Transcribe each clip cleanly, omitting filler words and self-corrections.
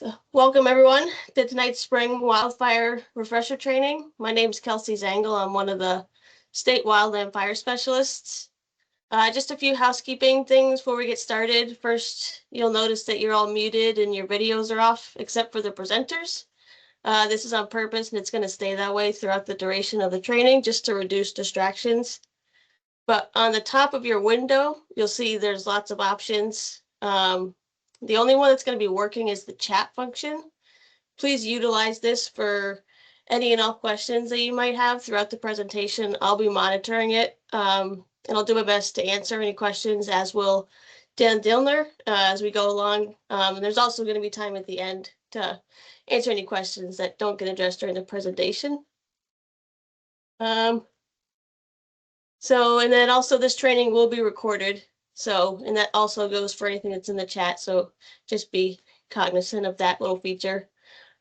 So, welcome everyone to tonight's spring wildfire refresher training. My name is Kelsey Zangle. I'm one of the state wildland fire specialists. Just a few housekeeping things before we get started. First, you'll notice that you're all muted and your videos are off except for the presenters. This is on purpose and it's going to stay that way throughout the duration of the training just to reduce distractions. But on the top of your window, you'll see there's lots of options. The only one that's going to be working is the chat function. Please utilize this for any and all questions that you might have throughout the presentation. I'll be monitoring it, and I'll do my best to answer any questions, as will Dan Dillner, as we go along. And there's also going to be time at the end to answer any questions that don't get addressed during the presentation. And then also this training will be recorded. And that also goes for anything that's in the chat. So just be cognizant of that little feature.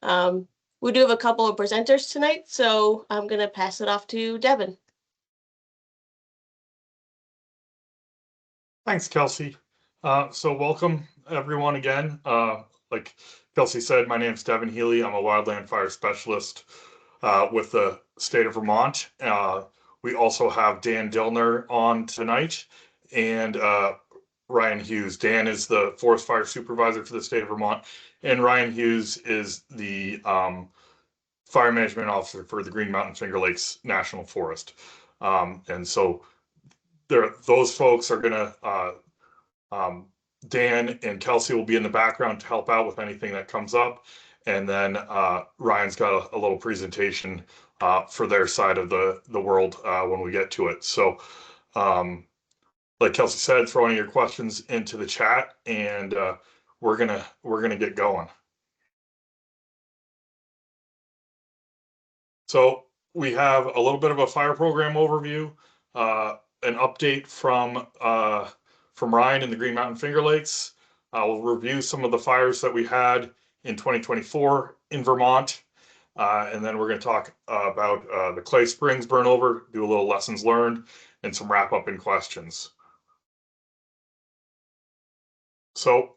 We do have a couple of presenters tonight, so I'm going to pass it off to Devin. Thanks, Kelsey. So welcome everyone again. Like Kelsey said, my name is Devin Healy. I'm a wildland fire specialist with the state of Vermont. We also have Dan Dillner on tonight and Ryan Hughes. Dan is the forest fire supervisor for the state of Vermont, and Ryan Hughes is the fire management officer for the Green Mountain Finger Lakes National Forest. And so those folks are going to, Dan and Kelsey will be in the background to help out with anything that comes up. And then Ryan's got a little presentation for their side of the world when we get to it. So like Kelsey said, throw any of your questions into the chat and we're gonna get going. So we have a little bit of a fire program overview, an update from Ryan in the Green Mountain Finger Lakes. We'll review some of the fires that we had in 2024 in Vermont. And then we're going to talk about the Clay Springs burnover, do a little lessons learned, and some wrap up and questions. So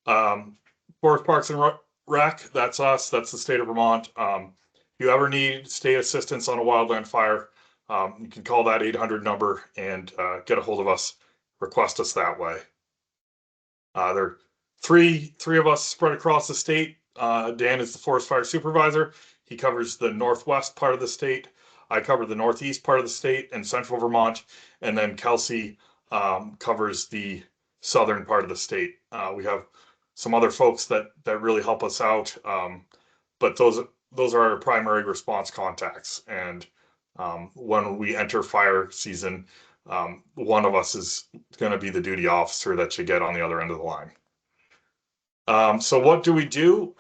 Forest Parks and Rec, that's us, that's the state of Vermont. If you ever need state assistance on a wildland fire, you can call that 800 number and get a hold of us, request us that way. There are three of us spread across the state. Dan is the forest fire supervisor. He covers the northwest part of the state. I cover the northeast part of the state and central Vermont. And then Kelsey covers the southern part of the state. We have some other folks that really help us out. But those are our primary response contacts. And when we enter fire season, one of us is going to be the duty officer that you get on the other end of the line. So what do we do?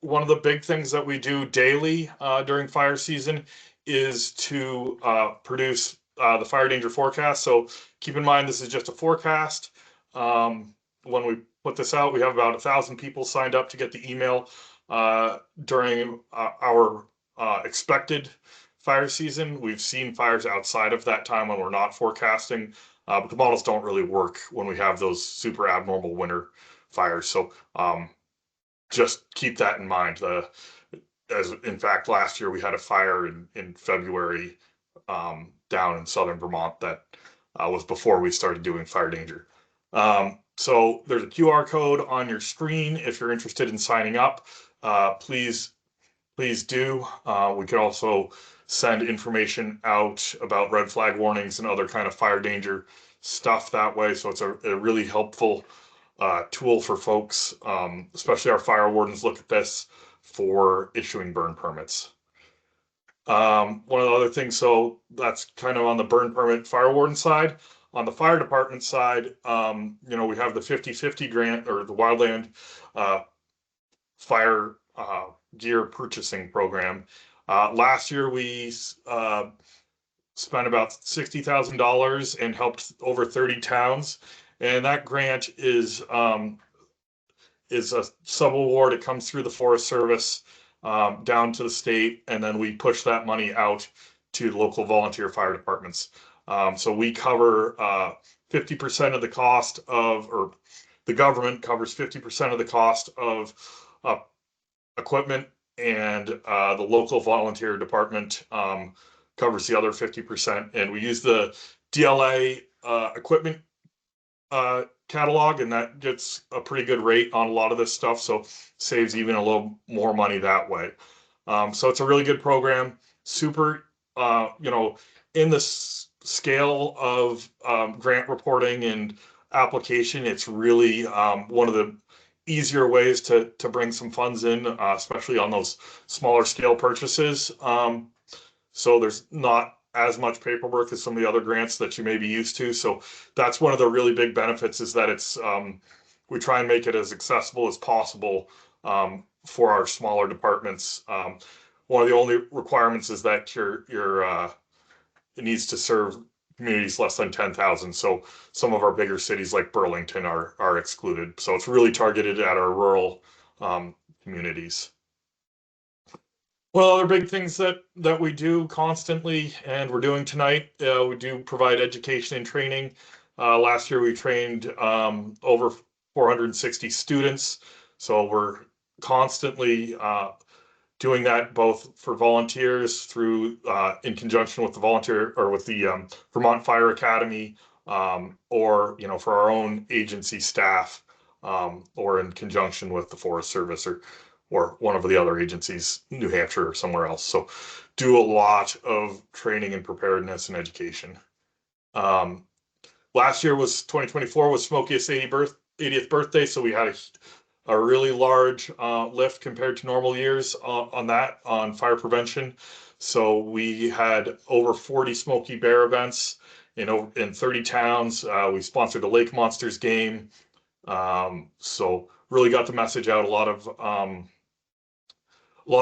One of the big things that we do daily during fire season is to produce the fire danger forecast. So keep in mind, this is just a forecast. When we put this out, we have about 1,000 people signed up to get the email during our expected fire season. We've seen fires outside of that time when we're not forecasting, but the models don't really work when we have those super abnormal winter fires. So just keep that in mind. As in fact, last year we had a fire in February down in southern Vermont that was before we started doing fire danger. So there's a QR code on your screen if you're interested in signing up. Please do. We could also send information out about red flag warnings and other kind of fire danger stuff that way. So it's a really helpful tool for folks, especially our fire wardens look at this for issuing burn permits. One of the other things, so that's kind of on the burn permit fire warden side. On the fire department side, we have the 50/50 grant or the Wildland fire gear purchasing program. Last year we spent about $60,000 and helped over 30 towns. And that grant is a sub-award. It comes through the Forest Service down to the state, and then we push that money out to local volunteer fire departments. So we cover 50% of the cost of, or the government covers 50% of the cost of equipment, and the local volunteer department covers the other 50%. And we use the DLA equipment catalog, and that gets a pretty good rate on a lot of this stuff, so saves even a little more money that way. So it's a really good program, super, in the scale of grant reporting and application, it's really one of the easier ways to bring some funds in, especially on those smaller scale purchases. So there's not as much paperwork as some of the other grants that you may be used to. So that's one of the really big benefits, is that it's we try and make it as accessible as possible for our smaller departments. One of the only requirements is that it needs to serve communities less than 10,000. So some of our bigger cities like Burlington are excluded. So it's really targeted at our rural communities. Well, other big things that we do constantly, and we're doing tonight, we do provide education and training. Last year we trained over 460 students. So we're constantly doing that both for volunteers through in conjunction with the volunteer or with the Vermont Fire Academy, or for our own agency staff, or in conjunction with the Forest Service or one of the other agencies, New Hampshire or somewhere else. So do a lot of training and preparedness and education. Last year 2024 was Smokey's 80th birthday, so we had a really large lift compared to normal years on fire prevention. So we had over 40 Smokey Bear events in 30 towns. We sponsored a Lake Monsters game. So really got the message out. A lot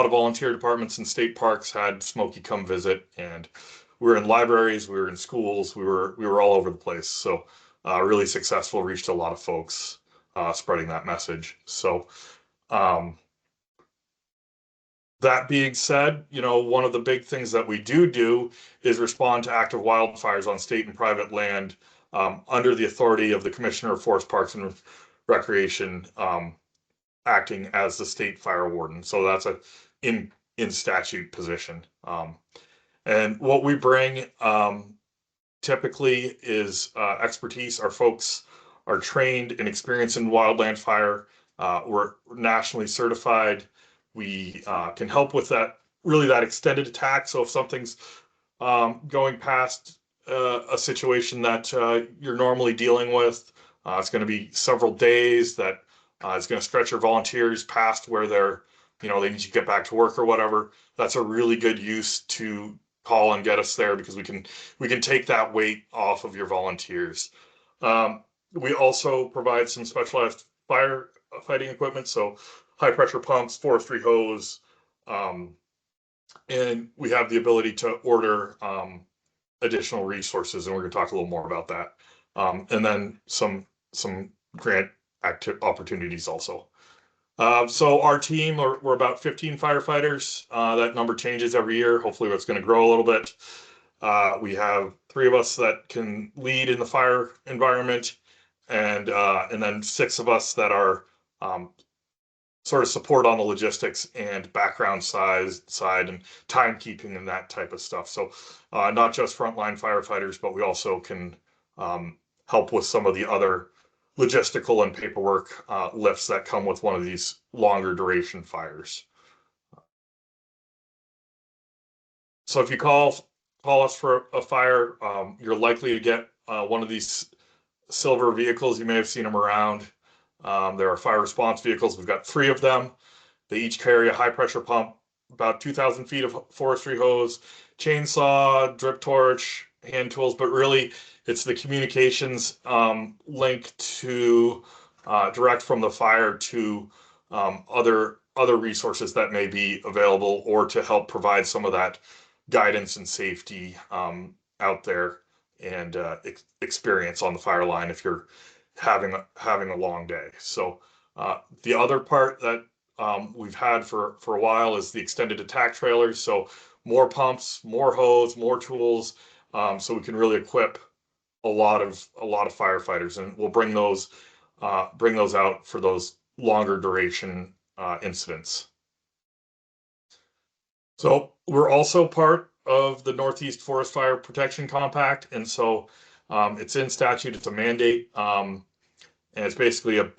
of volunteer departments and state parks had Smokey come visit, and we were in libraries, we were in schools, we were all over the place. So really successful, reached a lot of folks, spreading that message. So that being said, one of the big things that we do is respond to active wildfires on state and private land under the authority of the Commissioner of Forest Parks and Recreation, acting as the state fire warden. So that's a in statute position. And what we bring typically is expertise. Our folks are trained and experienced in wildland fire. We're nationally certified. We can help with that extended attack. So if something's going past a situation that you're normally dealing with, it's going to be several days, that it's going to stretch your volunteers past where they need to get back to work or whatever. That's a really good use to call and get us there, because we can take that weight off of your volunteers. We also provide some specialized fire fighting equipment, so high pressure pumps, forestry hose, and we have the ability to order additional resources, and we're going to talk a little more about that. And then some grant opportunities also. So our team, we're about 15 firefighters. That number changes every year. Hopefully it's going to grow a little bit. We have 3 of us that can lead in the fire environment, and then 6 of us that are sort of support on the logistics and background side and timekeeping and that type of stuff. So not just frontline firefighters, but we also can help with some of the other logistical and paperwork lifts that come with one of these longer duration fires. So if you call us for a fire, you're likely to get one of these silver vehicles. You may have seen them around. There are fire response vehicles. We've got 3 of them. They each carry a high pressure pump, about 2,000 feet of forestry hose, chainsaw, drip torch, hand tools, but really it's the communications link to direct from the fire to other resources that may be available, or to help provide some of that guidance and safety out there, and experience on the fire line if you're having a long day. So the other part that we've had for a while is the extended attack trailers. So more pumps, more hose, more tools, so we can really equip a lot of firefighters, and we'll bring those out for those longer duration incidents. So we're also part of the Northeast Forest Fire Protection Compact, and so it's in statute. It's a mandate, and it's basically a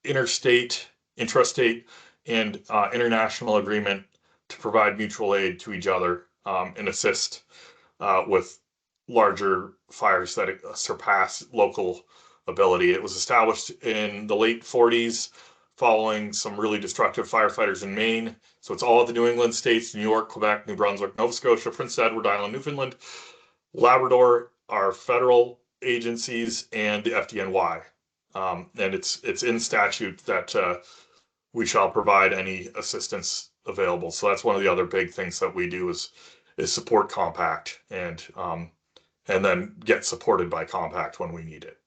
interstate, intrastate, and international agreement to provide mutual aid to each other and assist with larger fires that surpass local ability. It was established in the late 40s following some really destructive firefighters in Maine. So it's all of the New England states, New York, Quebec, New Brunswick, Nova Scotia, Prince Edward Island, Newfoundland, Labrador are federal agencies, and the FDNY. And it's in statute that we shall provide any assistance available. So that's one of the other big things that we do is support Compact and then get supported by Compact when we need it.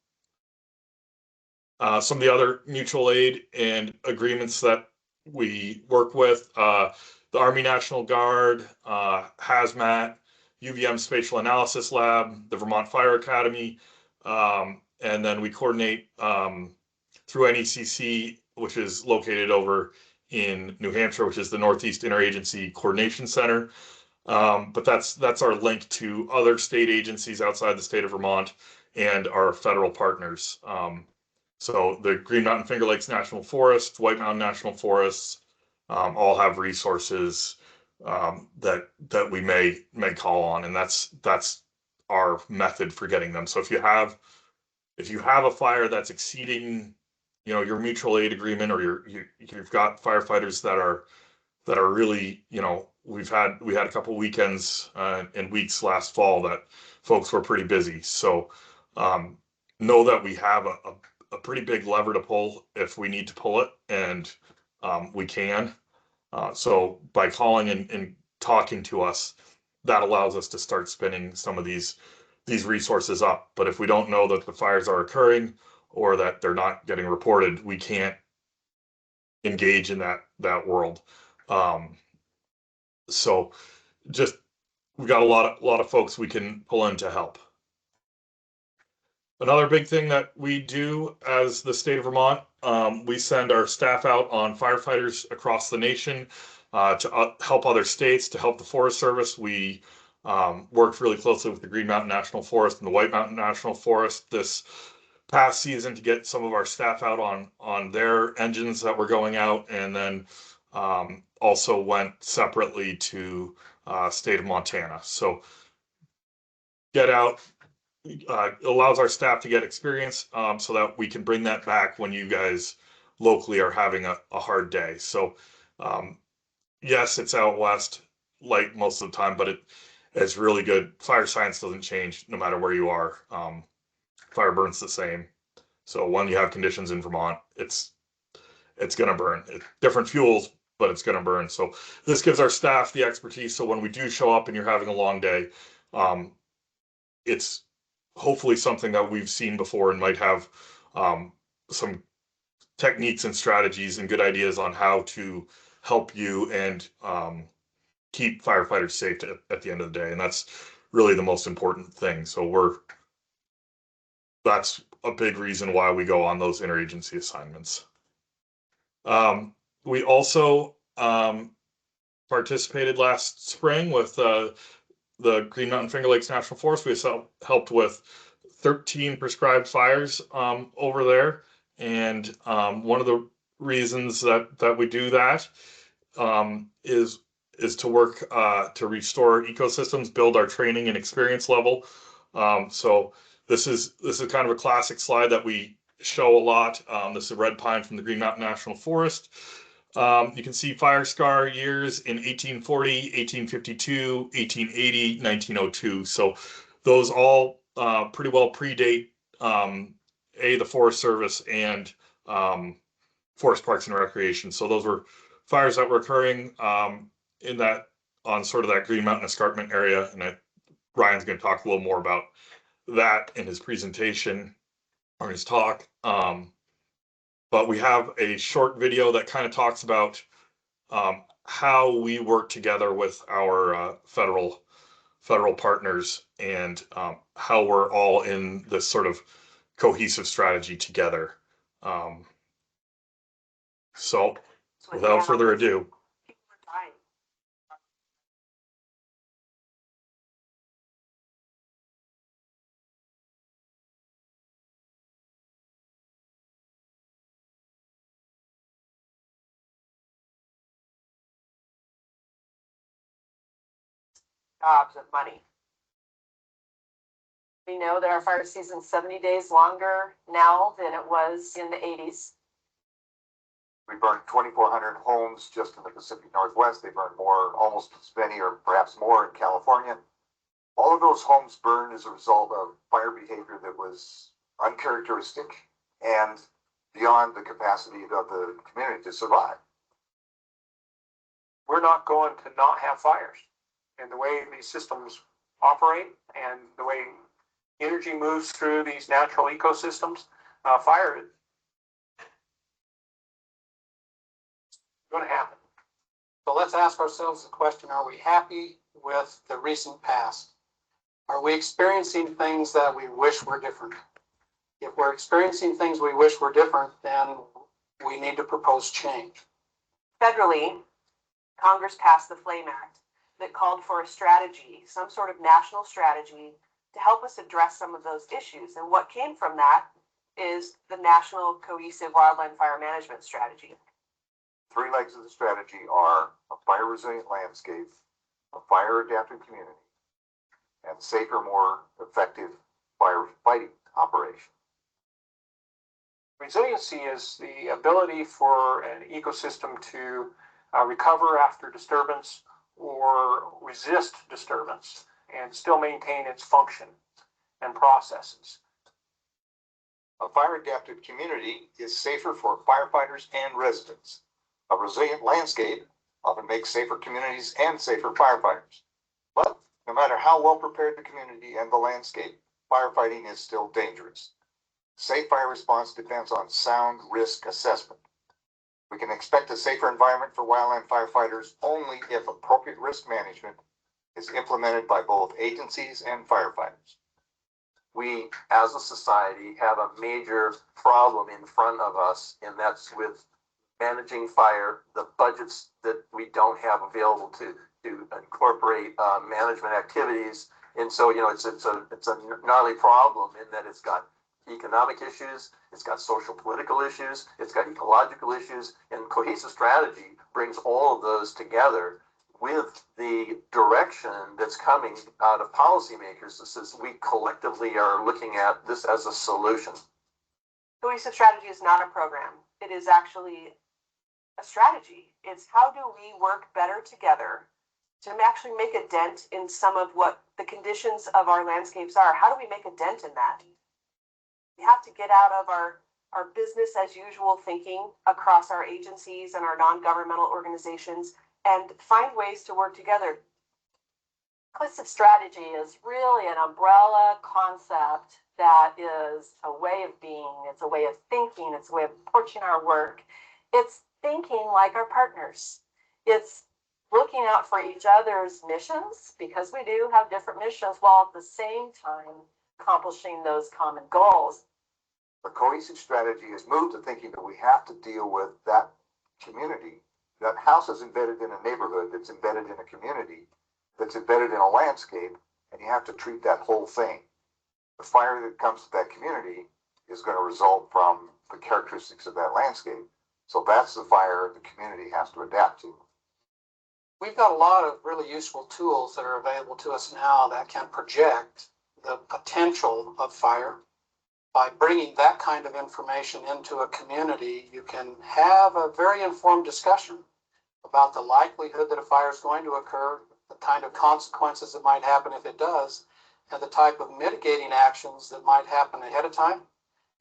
Some of the other mutual aid and agreements that we work with, the Army National Guard, Hazmat, UVM Spatial Analysis Lab, the Vermont Fire Academy, and then we coordinate through NECC, which is located over in New Hampshire, which is the Northeast Interagency Coordination Center. But that's our link to other state agencies outside the state of Vermont and our federal partners. So the Green Mountain Finger Lakes National Forest, White Mountain National Forests, all have resources that we may call on, and that's our method for getting them. So if you have a fire that's exceeding, your mutual aid agreement, or you've got firefighters that are really, we had a couple weekends and weeks last fall that folks were pretty busy. So know that we have a pretty big lever to pull if we need to pull it, and we can. So by calling and talking to us, that allows us to start spinning some of these resources up. But if we don't know that the fires are occurring or that they're not getting reported, we can't engage in that world. So just, we've got a lot of folks we can pull in to help. Another big thing that we do as the state of Vermont, we send our staff out on firefighters across the nation to help other states, to help the Forest Service. We worked really closely with the Green Mountain National Forest and the White Mountain National Forest this past season to get some of our staff out on their engines that were going out, and then also went separately to state of Montana. So get out, allows our staff to get experience so that we can bring that back when you guys locally are having a hard day. So yes, it's out west light most of the time, but it's really good. Fire science doesn't change no matter where you are. Fire burns the same. So when you have conditions in Vermont, it's going to burn. Different fuels, but it's going to burn. So this gives our staff the expertise. So when we do show up and you're having a long day, it's hopefully something that we've seen before and might have some techniques and strategies and good ideas on how to help you and keep firefighters safe at the end of the day. And that's really the most important thing. So that's a big reason why we go on those interagency assignments. We also participated last spring with the Green Mountain Finger Lakes National Forest. We helped with 13 prescribed fires over there. And one of the reasons that we do that is to work to restore ecosystems, build our training and experience level. So this is kind of a classic slide that we show a lot. This is a red pine from the Green Mountain National Forest. You can see fire scar years in 1840, 1852, 1880, 1902. So those all pretty well predate the Forest Service and Forest Parks and Recreation. So those were fires that were occurring on sort of that Green Mountain escarpment area. And Ryan's going to talk a little more about that in his presentation or his talk. But we have a short video that kind of talks about how we work together with our federal partners and how we're all in this sort of cohesive strategy together. So with without the further animals. ado, People are dying. Jobs and money. We know that our fire season's 70 days longer now than it was in the 80s. We burned 2,400 homes just in the Pacific Northwest. They burned more, almost as many or perhaps more in California. All of those homes burned as a result of fire behavior that was uncharacteristic and beyond the capacity of the community to survive. We're not going to not have fires. And the way these systems operate and the way energy moves through these natural ecosystems, fire is going to happen. So let's ask ourselves the question, are we happy with the recent past? Are we experiencing things that we wish were different? If we're experiencing things we wish were different, then we need to propose change. Federally, Congress passed the Flame Act that called for a strategy, some sort of national strategy, to help us address some of those issues. And what came from that is the National Cohesive Wildland Fire Management Strategy. 3 legs of the strategy are a fire resilient landscape, a fire adapted community, and safer, more effective firefighting operation. Resiliency is the ability for an ecosystem to recover after disturbance or resist disturbance and still maintain its function and processes. A fire adapted community is safer for firefighters and residents. A resilient landscape often makes safer communities and safer firefighters. But no matter how well prepared the community and the landscape, firefighting is still dangerous. Safe fire response depends on sound risk assessment. We can expect a safer environment for wildland firefighters only if appropriate risk management is implemented by both agencies and firefighters. We, as a society, have a major problem in front of us, and that's with managing fire, the budgets that we don't have available to incorporate management activities. And so, it's a gnarly problem in that it's got economic issues, it's got social political issues, it's got ecological issues, and cohesive strategy brings all of those together with the direction that's coming out of policymakers that says we collectively are looking at this as a solution. Cohesive strategy is not a program. It is actually a strategy. It's how do we work better together to actually make a dent in some of what the conditions of our landscapes are. How do we make a dent in that? We have to get out of our business as usual thinking across our agencies and our non-governmental organizations and find ways to work together. Cohesive strategy is really an umbrella concept that is a way of being, it's a way of thinking, it's a way of approaching our work. It's thinking like our partners. It's looking out for each other's missions, because we do have different missions, while at the same time accomplishing those common goals. The cohesive strategy has moved to thinking that we have to deal with that community. That house is embedded in a neighborhood, that's embedded in a community, that's embedded in a landscape, and you have to treat that whole thing. The fire that comes to that community is going to result from the characteristics of that landscape. So that's the fire the community has to adapt to. We've got a lot of really useful tools that are available to us now that can project the potential of fire. By bringing that kind of information into a community, you can have a very informed discussion about the likelihood that a fire is going to occur, the kind of consequences that might happen if it does, and the type of mitigating actions that might happen ahead of time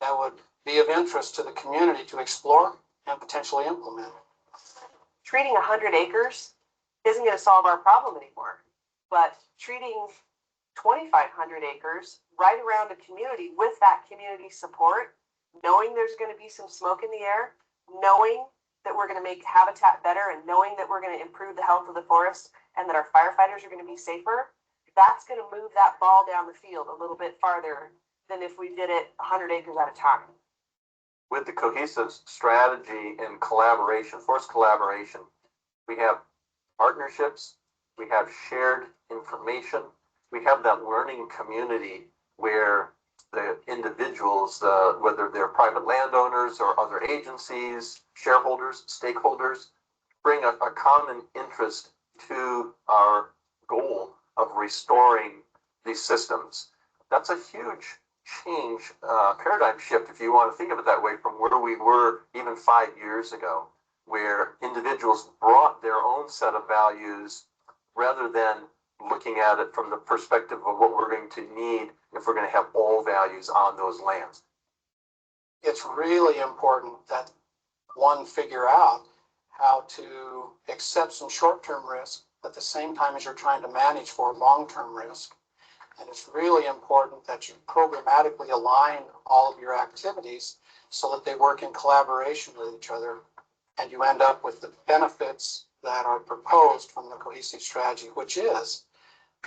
that would be of interest to the community to explore and potentially implement. Treating 100 acres isn't going to solve our problem anymore, but treating 2,500 acres right around a community with that community support, knowing there's going to be some smoke in the air, knowing that we're going to make habitat better, and knowing that we're going to improve the health of the forest and that our firefighters are going to be safer, that's going to move that ball down the field a little bit farther than if we did it 100 acres at a time. with the cohesive strategy and collaboration, forced collaboration, we have partnerships, we have shared information, we have that learning community where the individuals, whether they're private landowners or other agencies, shareholders, stakeholders, bring a common interest to our goal of restoring these systems. That's a huge change, paradigm shift, if you want to think of it that way, from where we were even 5 years ago, where individuals brought their own set of values rather than looking at it from the perspective of what we're going to need if we're going to have all values on those lands. It's really important that one figure out how to accept some short-term risk at the same time as you're trying to manage for long-term risk. And it's really important that you programmatically align all of your activities so that they work in collaboration with each other, and you end up with the benefits that are proposed from the cohesive strategy, which is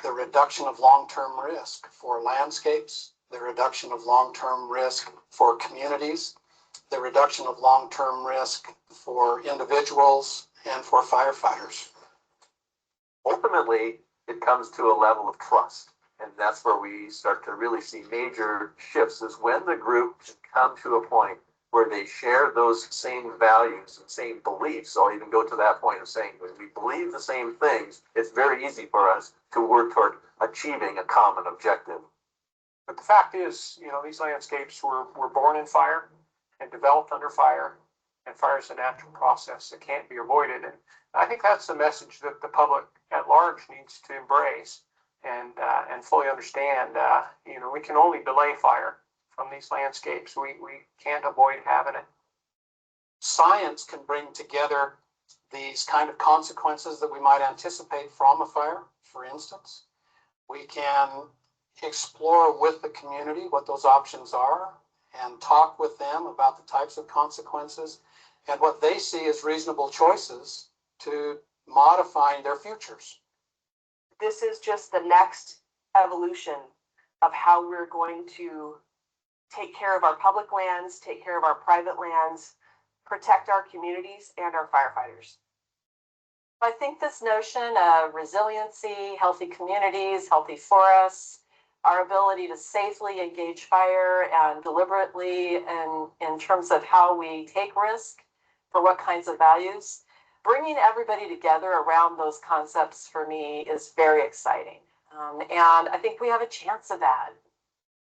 the reduction of long-term risk for landscapes, the reduction of long-term risk for communities, the reduction of long-term risk for individuals and for firefighters. Ultimately, it comes to a level of trust. And that's where we start to really see major shifts, is when the group come to a point where they share those same values and same beliefs. So I'll even go to that point of saying, when we believe the same things, it's very easy for us to work toward achieving a common objective. But the fact is, these landscapes were born in fire and developed under fire, and fire is a natural process that can't be avoided. And I think that's the message that the public at large needs to embrace and fully understand. We can only delay fire from these landscapes. We can't avoid having it. Science can bring together these kind of consequences that we might anticipate from a fire. For instance, we can explore with the community what those options are and talk with them about the types of consequences and what they see as reasonable choices to modifying their futures. This is just the next evolution of how we're going to take care of our public lands, take care of our private lands, protect our communities and our firefighters. I think this notion of resiliency, healthy communities, healthy forests, our ability to safely engage fire and deliberately in terms of how we take risk for what kinds of values, bringing everybody together around those concepts for me is very exciting. And I think we have a chance of that.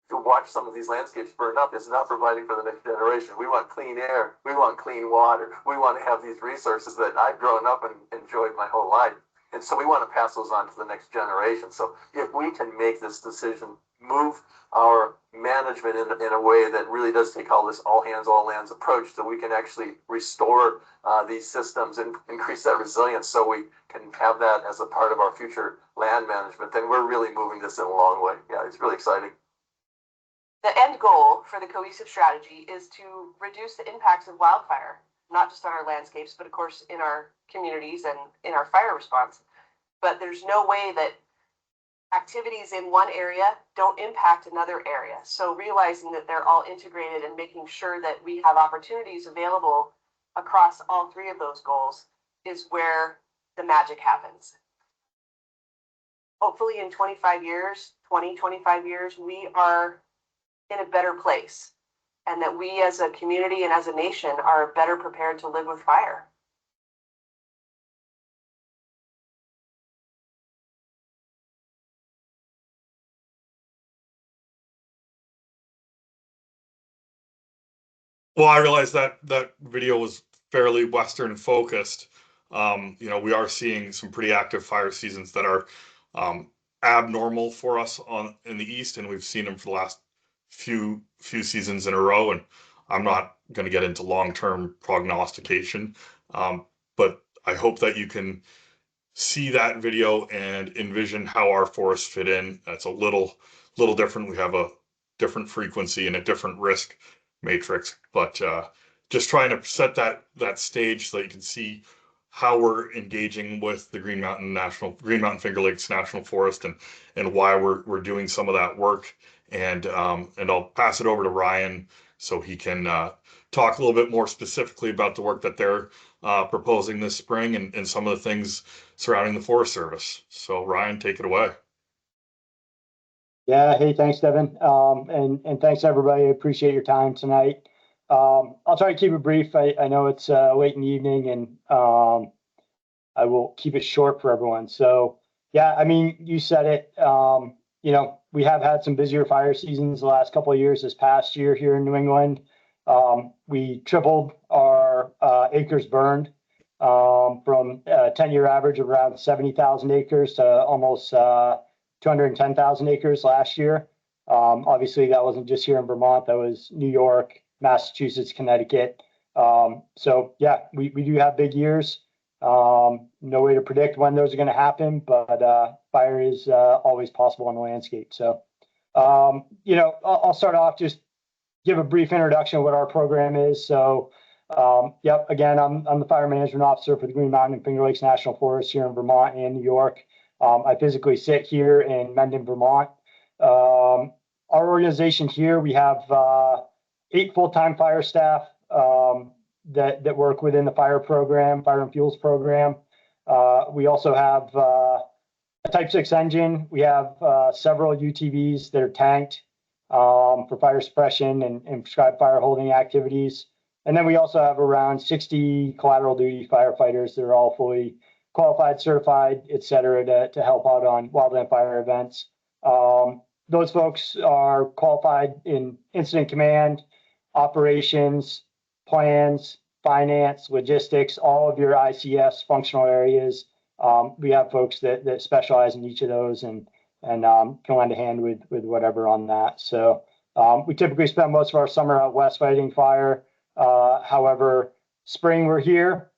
To watch some of these landscapes burn up is not providing for the next generation. We want clean air. We want clean water. We want to have these resources that I've grown up and enjoyed my whole life. And so we want to pass those on to the next generation. So if we can make this decision, move our management in a way that really does take all this all hands, all lands approach, so we can actually restore these systems and increase that resilience so we can have that as a part of our future land management, then we're really moving this in a long way. Yeah, it's really exciting. The end goal for the cohesive strategy is to reduce the impacts of wildfire, not just on our landscapes, but of course in our communities and in our fire response. But there's no way that activities in one area don't impact another area. So realizing that they're all integrated and making sure that we have opportunities available across all three of those goals is where the magic happens. Hopefully in 25 years, 25 years, we are in a better place, and that we as a community and as a nation are better prepared to live with fire. Well, I realized that that video was fairly Western focused. We are seeing some pretty active fire seasons that are abnormal for us in the East, and we've seen them for the last few seasons in a row. And I'm not going to get into long-term prognostication, but I hope that you can see that video and envision how our forests fit in. That's a little different. We have a different frequency and a different risk matrix, but just trying to set that stage so that you can see how we're engaging with the Green Mountain Finger Lakes National Forest and why we're doing some of that work. And I'll pass it over to Ryan so he can talk a little bit more specifically about the work that they're proposing this spring and some of the things surrounding the Forest Service. So Ryan, take it away. Yeah, hey, thanks, Devin. And thanks, everybody. I appreciate your time tonight. I'll try to keep it brief. I know it's late in the evening, and I will keep it short for everyone. So, yeah, I mean, you said it. We have had some busier fire seasons the last couple of years. This past year here in New England, we tripled our acres burned from a 10-year average of around 70,000 acres to almost 210,000 acres last year. Obviously, that wasn't just here in Vermont. That was New York, Massachusetts, Connecticut. So, yeah, we do have big years. No way to predict when those are going to happen, but fire is always possible on the landscape. So, I'll start off, just give a brief introduction of what our program is. So, again, I'm the fire management officer for the Green Mountain and Finger Lakes National Forest here in Vermont and New York. I physically sit here in Mendon, Vermont. Our organization here, we have 8 full-time fire staff that work within the fire program, fire and fuels program. We also have a Type 6 engine. We have several UTVs that are tanked for fire suppression and prescribed fire holding activities. And then we also have around 60 collateral duty firefighters that are all fully qualified, certified, et cetera, to help out on wildland fire events. Those folks are qualified in incident command, operations, plans, finance, logistics, all of your ICS functional areas. We have folks that specialize in each of those and can lend a hand with whatever on that. So we typically spend most of our summer out west fighting fire. However, spring we're here,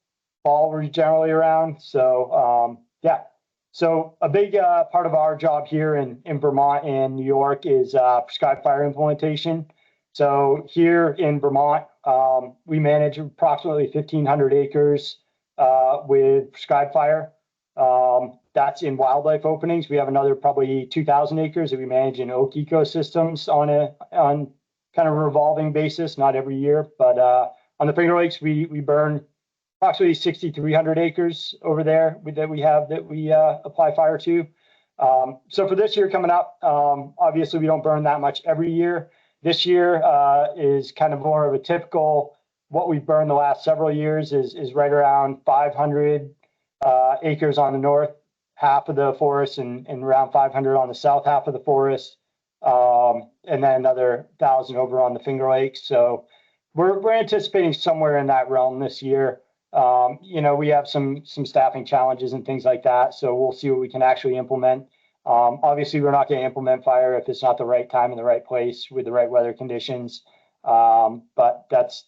fall we're generally around. So So a big part of our job here in Vermont and New York is prescribed fire implementation. So here in Vermont, we manage approximately 1,500 acres with prescribed fire. That's in wildlife openings. We have another probably 2,000 acres that we manage in oak ecosystems on kind of a revolving basis, not every year. But on the Finger Lakes, we burn approximately 6,300 acres over there that we apply fire to. So for this year coming up, obviously we don't burn that much every year. This year is kind of more of a typical, what we've burned the last several years is right around 500 acres on the north half of the forest and around 500 on the south half of the forest. And then another 1,000 over on the Finger Lakes. So we're anticipating somewhere in that realm this year. We have some staffing challenges and things like that. So we'll see what we can actually implement. Obviously, we're not going to implement fire if it's not the right time in the right place with the right weather conditions. But that's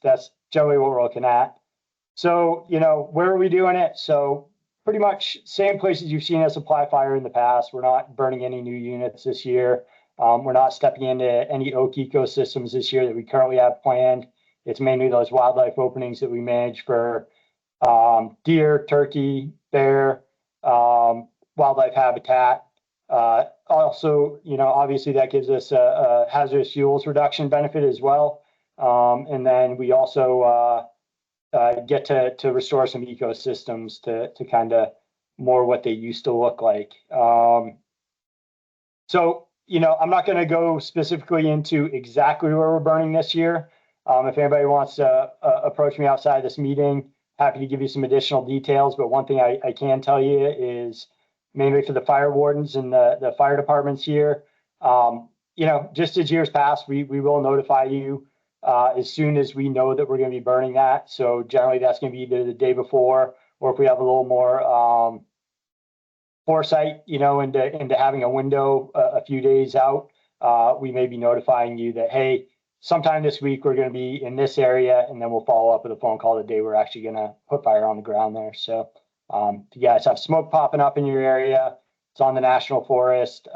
generally what we're looking at. So, where are we doing it? So pretty much same places you've seen us apply fire in the past. We're not burning any new units this year. We're not stepping into any oak ecosystems this year that we currently have planned. It's mainly those wildlife openings that we manage for deer, turkey, bear, wildlife habitat. Also, obviously that gives us a hazardous fuels reduction benefit as well. And then we also get to restore some ecosystems to kind of more what they used to look like. So, I'm not going to go specifically into exactly where we're burning this year. If anybody wants to approach me outside this meeting, happy to give you some additional details. But one thing I can tell you is mainly for the fire wardens and the fire departments here, just as years past, we will notify you as soon as we know that we're going to be burning that. So generally that's going to be either the day before, or if we have a little more foresight, into having a window a few days out, we may be notifying you that, hey, sometime this week we're going to be in this area, and then we'll follow up with a phone call the day we're actually going to put fire on the ground there. So if you guys have smoke popping up in your area, it's on the National Forest,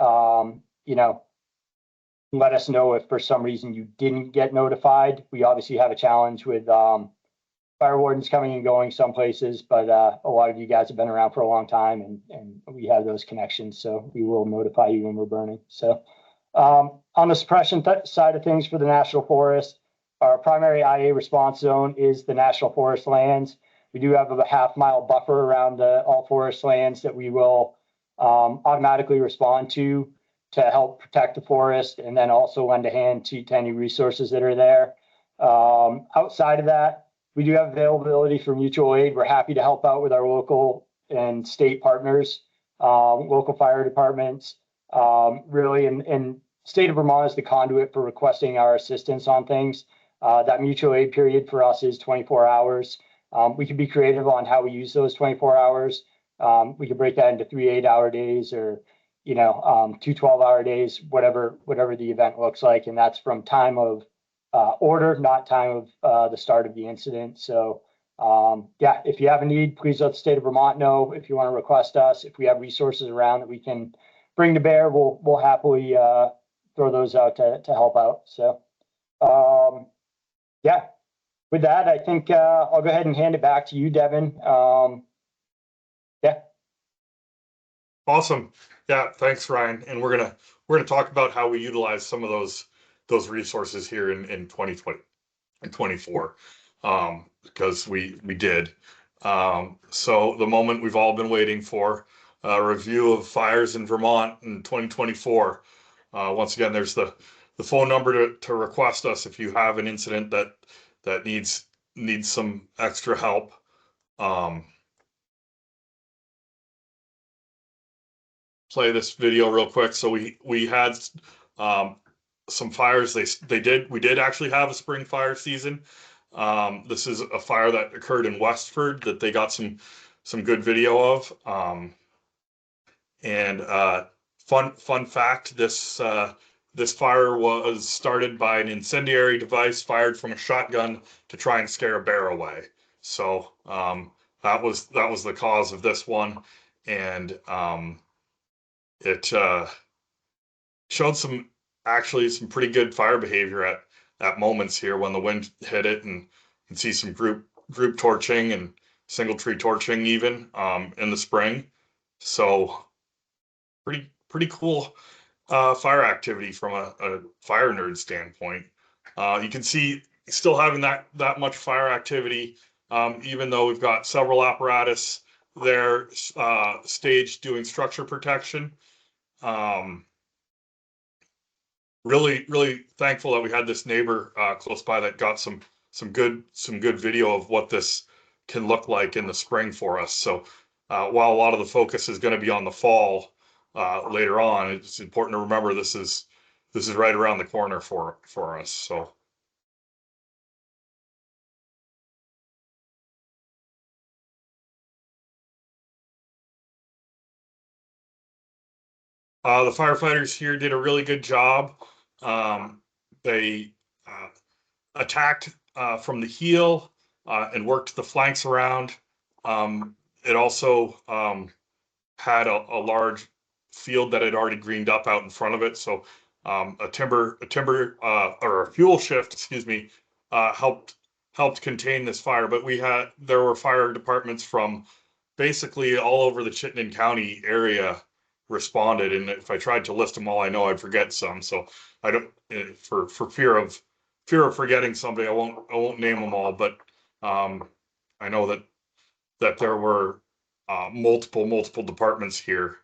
let us know if for some reason you didn't get notified. We obviously have a challenge with fire wardens coming and going some places, but a lot of you guys have been around for a long time and we have those connections, so we will notify you when we're burning. So on the suppression side of things for the National Forest, our primary IA response zone is the National Forest lands. We do have a half-mile buffer around all forest lands that we will automatically respond to help protect the forest, and then also lend a hand to any resources that are there. Outside of that, we do have availability for mutual aid. We're happy to help out with our local and state partners, local fire departments, really, and state of Vermont is the conduit for requesting our assistance on things. That mutual aid period for us is 24 hours. We can be creative on how we use those 24 hours. We could break that into 3 8-hour days, or 2 12-hour days, whatever the event looks like. And that's from time of order, not time of the start of the incident. So yeah, if you have a need, please let the state of Vermont know. If you want to request us, if we have resources around that we can bring to bear, we'll happily throw those out to help out. So yeah, with that, I think I'll go ahead and hand it back to you, Devin. Yeah. Awesome. Yeah, thanks, Ryan. And we're gonna talk about how we utilize some of those resources here in 2020 and 24, because we did. So the moment we've all been waiting for, a review of fires in Vermont in 2024. Once again, there's the phone number to request us if you have an incident that needs some extra help. Play this video real quick. So we had some fires. We did actually have a spring fire season. This is a fire that occurred in Westford that they got some good video of. And fun fact, this fire was started by an incendiary device fired from a shotgun to try and scare a bear away. So that was the cause of this one. And it showed some pretty good fire behavior at moments here when the wind hit it, and you can see some group torching and single tree torching even in the spring. So pretty cool fire activity from a fire nerd standpoint. You can see still having that much fire activity, even though we've got several apparatus there staged doing structure protection. Really thankful that we had this neighbor close by that got some good video of what this can look like in the spring for us. So while a lot of the focus is going to be on the fall later on, it's important to remember this is right around the corner for us. So the firefighters here did a really good job. They attacked from the heel and worked the flanks around. It also had a large field that had already greened up out in front of it. So a timber or a fuel shift, excuse me, helped contain this fire. But there were fire departments from basically all over the Chittenden County area responded. And if I tried to list them all, I know I'd forget some. So I don't, for fear of forgetting somebody, I won't name them all. But I know that there were multiple departments here.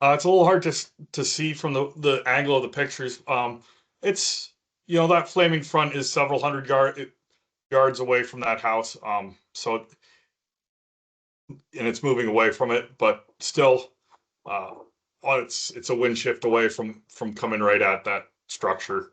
It's a little hard to see from the angle of the pictures. It's that flaming front is several hundred yards away from that house. So and it's moving away from it, but still, it's a wind shift away from coming right at that structure.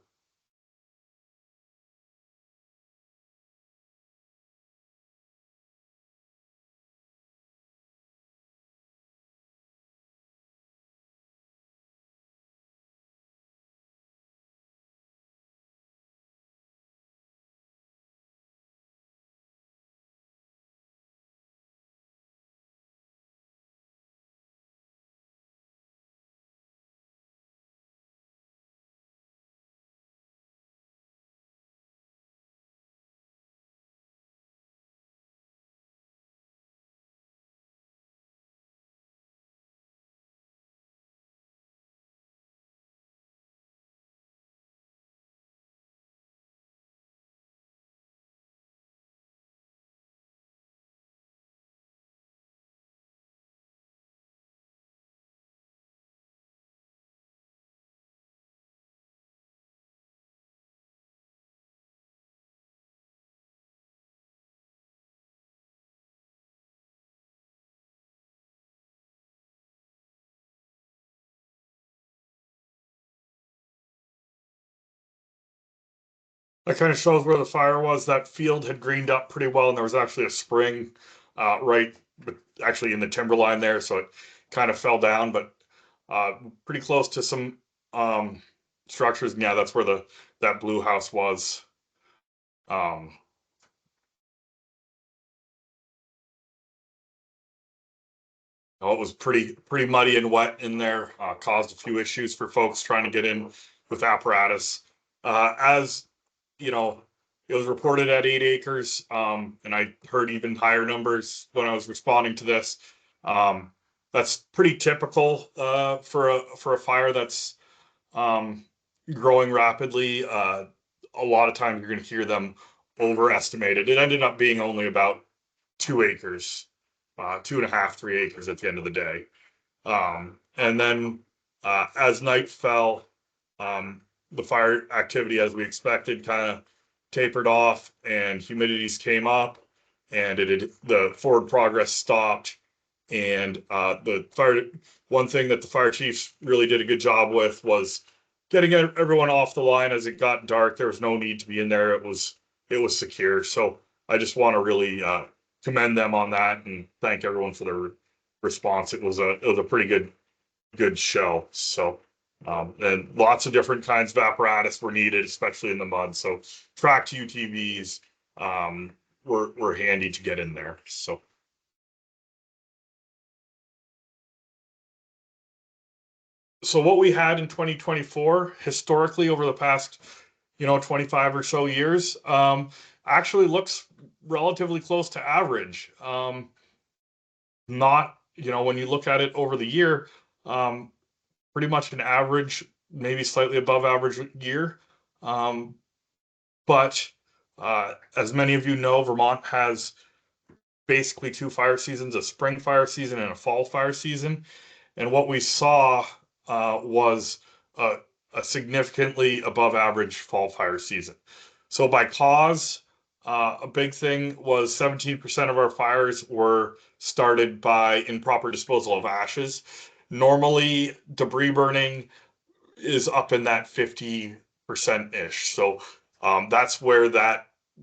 That kind of shows where the fire was. That field had greened up pretty well, and there was actually a spring right, actually in the timberline there, so it kind of fell down, but pretty close to some structures. And yeah, that's where that blue house was. It was pretty muddy and wet in there. Caused a few issues for folks trying to get in with apparatus. As you know, it was reported at 8 acres, and I heard even higher numbers when I was responding to this. That's pretty typical for a fire that's growing rapidly. A lot of times you're going to hear them overestimated. It ended up being only about 2 acres, 2.5, 3 acres at the end of the day. And then as night fell, the fire activity, as we expected, kind of tapered off, and humidities came up, and the forward progress stopped. And one thing that the fire chiefs really did a good job with was getting everyone off the line as it got dark. There was no need to be in there. It was secure. So I just want to really commend them on that and thank everyone for their response. It was a pretty good show. So and lots of different kinds of apparatus were needed, especially in the mud. So tracked UTVs were handy to get in there. So what we had in 2024 historically over the past 25 or so years actually looks relatively close to average. Not, when you look at it over the year, pretty much an average, maybe slightly above average year. But as many of you know, Vermont has basically 2 fire seasons, a spring fire season and a fall fire season. And what we saw was a significantly above average fall fire season. So by cause, a big thing was 17% of our fires were started by improper disposal of ashes. Normally, debris burning is up in that 50%-ish. So that's where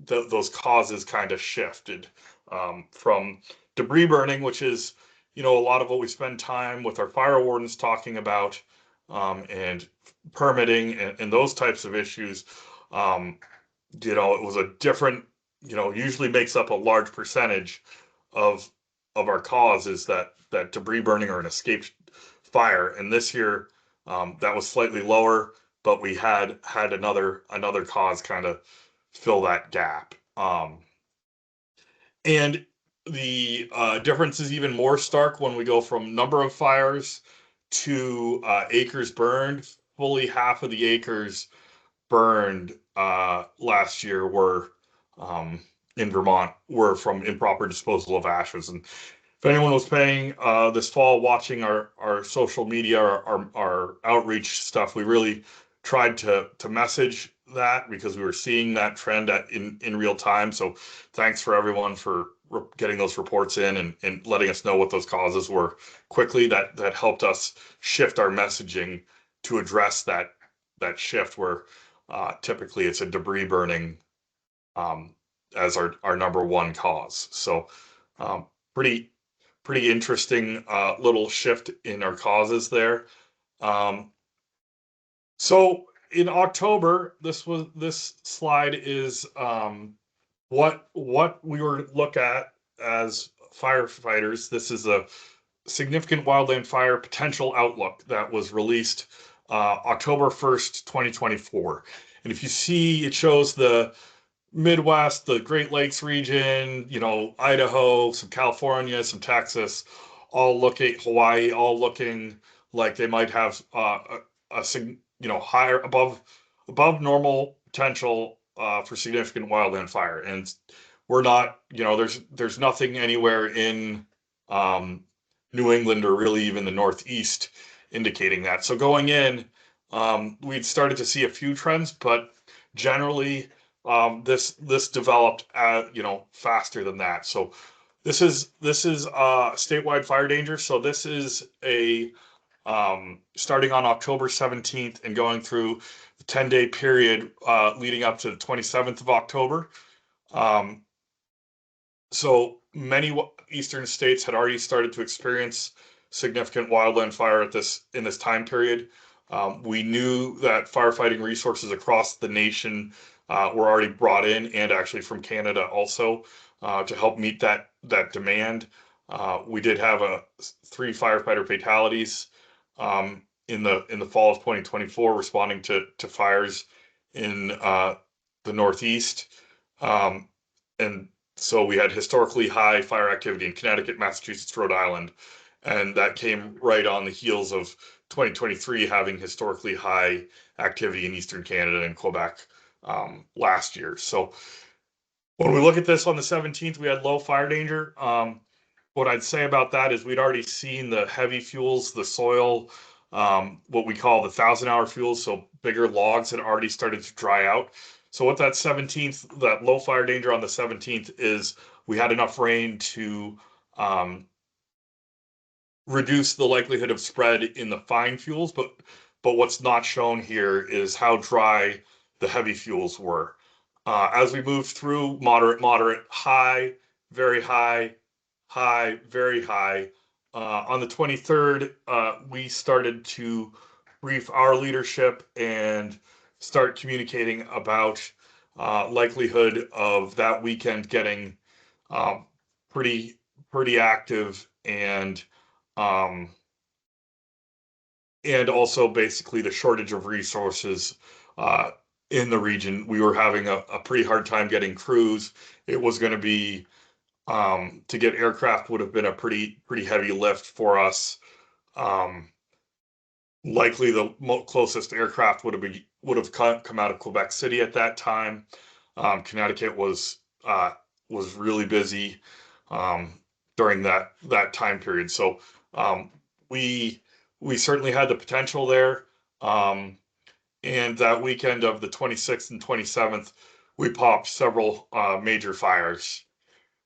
those causes kind of shifted from debris burning, which is a lot of what we spend time with our fire wardens talking about, and permitting and those types of issues. It was a different, usually makes up a large percentage of our causes that debris burning or an escaped fire. And this year, that was slightly lower, but we had another cause kind of fill that gap. And the difference is even more stark when we go from number of fires to acres burned. Fully half of the acres burned last year were in Vermont were from improper disposal of ashes. And if anyone was paying this fall watching our social media, our outreach stuff, we really tried to message that because we were seeing that trend in real time. So thanks for everyone for getting those reports in and letting us know what those causes were quickly. That helped us shift our messaging to address that shift where typically it's a debris burning as our number one cause. So pretty interesting little shift in our causes there. So in October, this slide is what we were look at as firefighters. This is a significant wildland fire potential outlook that was released October 1st, 2024. And if you see, it shows the Midwest, the Great Lakes region, Idaho, some California, some Texas, Hawaii, all looking like they might have higher above normal potential for significant wildland fire. And we're not, there's nothing anywhere in New England or really even the Northeast indicating that. So going in, we'd started to see a few trends, but generally this developed faster than that. So this is statewide fire danger. So this is a starting on October 17th and going through the 10-day period leading up to the 27th of October. So many eastern states had already started to experience significant wildland fire in this time period. We knew that firefighting resources across the nation were already brought in, and actually from Canada also, to help meet that demand. We did have 3 firefighter fatalities in the fall of 2024, responding to fires in the Northeast, and so we had historically high fire activity in Connecticut, Massachusetts, Rhode Island, and that came right on the heels of 2023 having historically high activity in Eastern Canada and Quebec last year. So when we look at this on the 17th, we had low fire danger. What I'd say about that is we'd already seen the heavy fuels, the soil, what we call the 1,000-hour fuels, so bigger logs had already started to dry out. So what that 17th, that low fire danger on the 17th is we had enough rain to reduce the likelihood of spread in the fine fuels, but what's not shown here is how dry the heavy fuels were. As we moved through, moderate, high, very high, high, very high. On the 23rd, we started to brief our leadership and start communicating about likelihood of that weekend getting pretty active, and also basically the shortage of resources in the region. We were having a pretty hard time getting crews. It was going to be to get aircraft would have been a pretty heavy lift for us. Likely the closest aircraft would have come out of Quebec City at that time. Connecticut was really busy during that time period. So we certainly had the potential there. And that weekend of the 26th and 27th, we popped several major fires.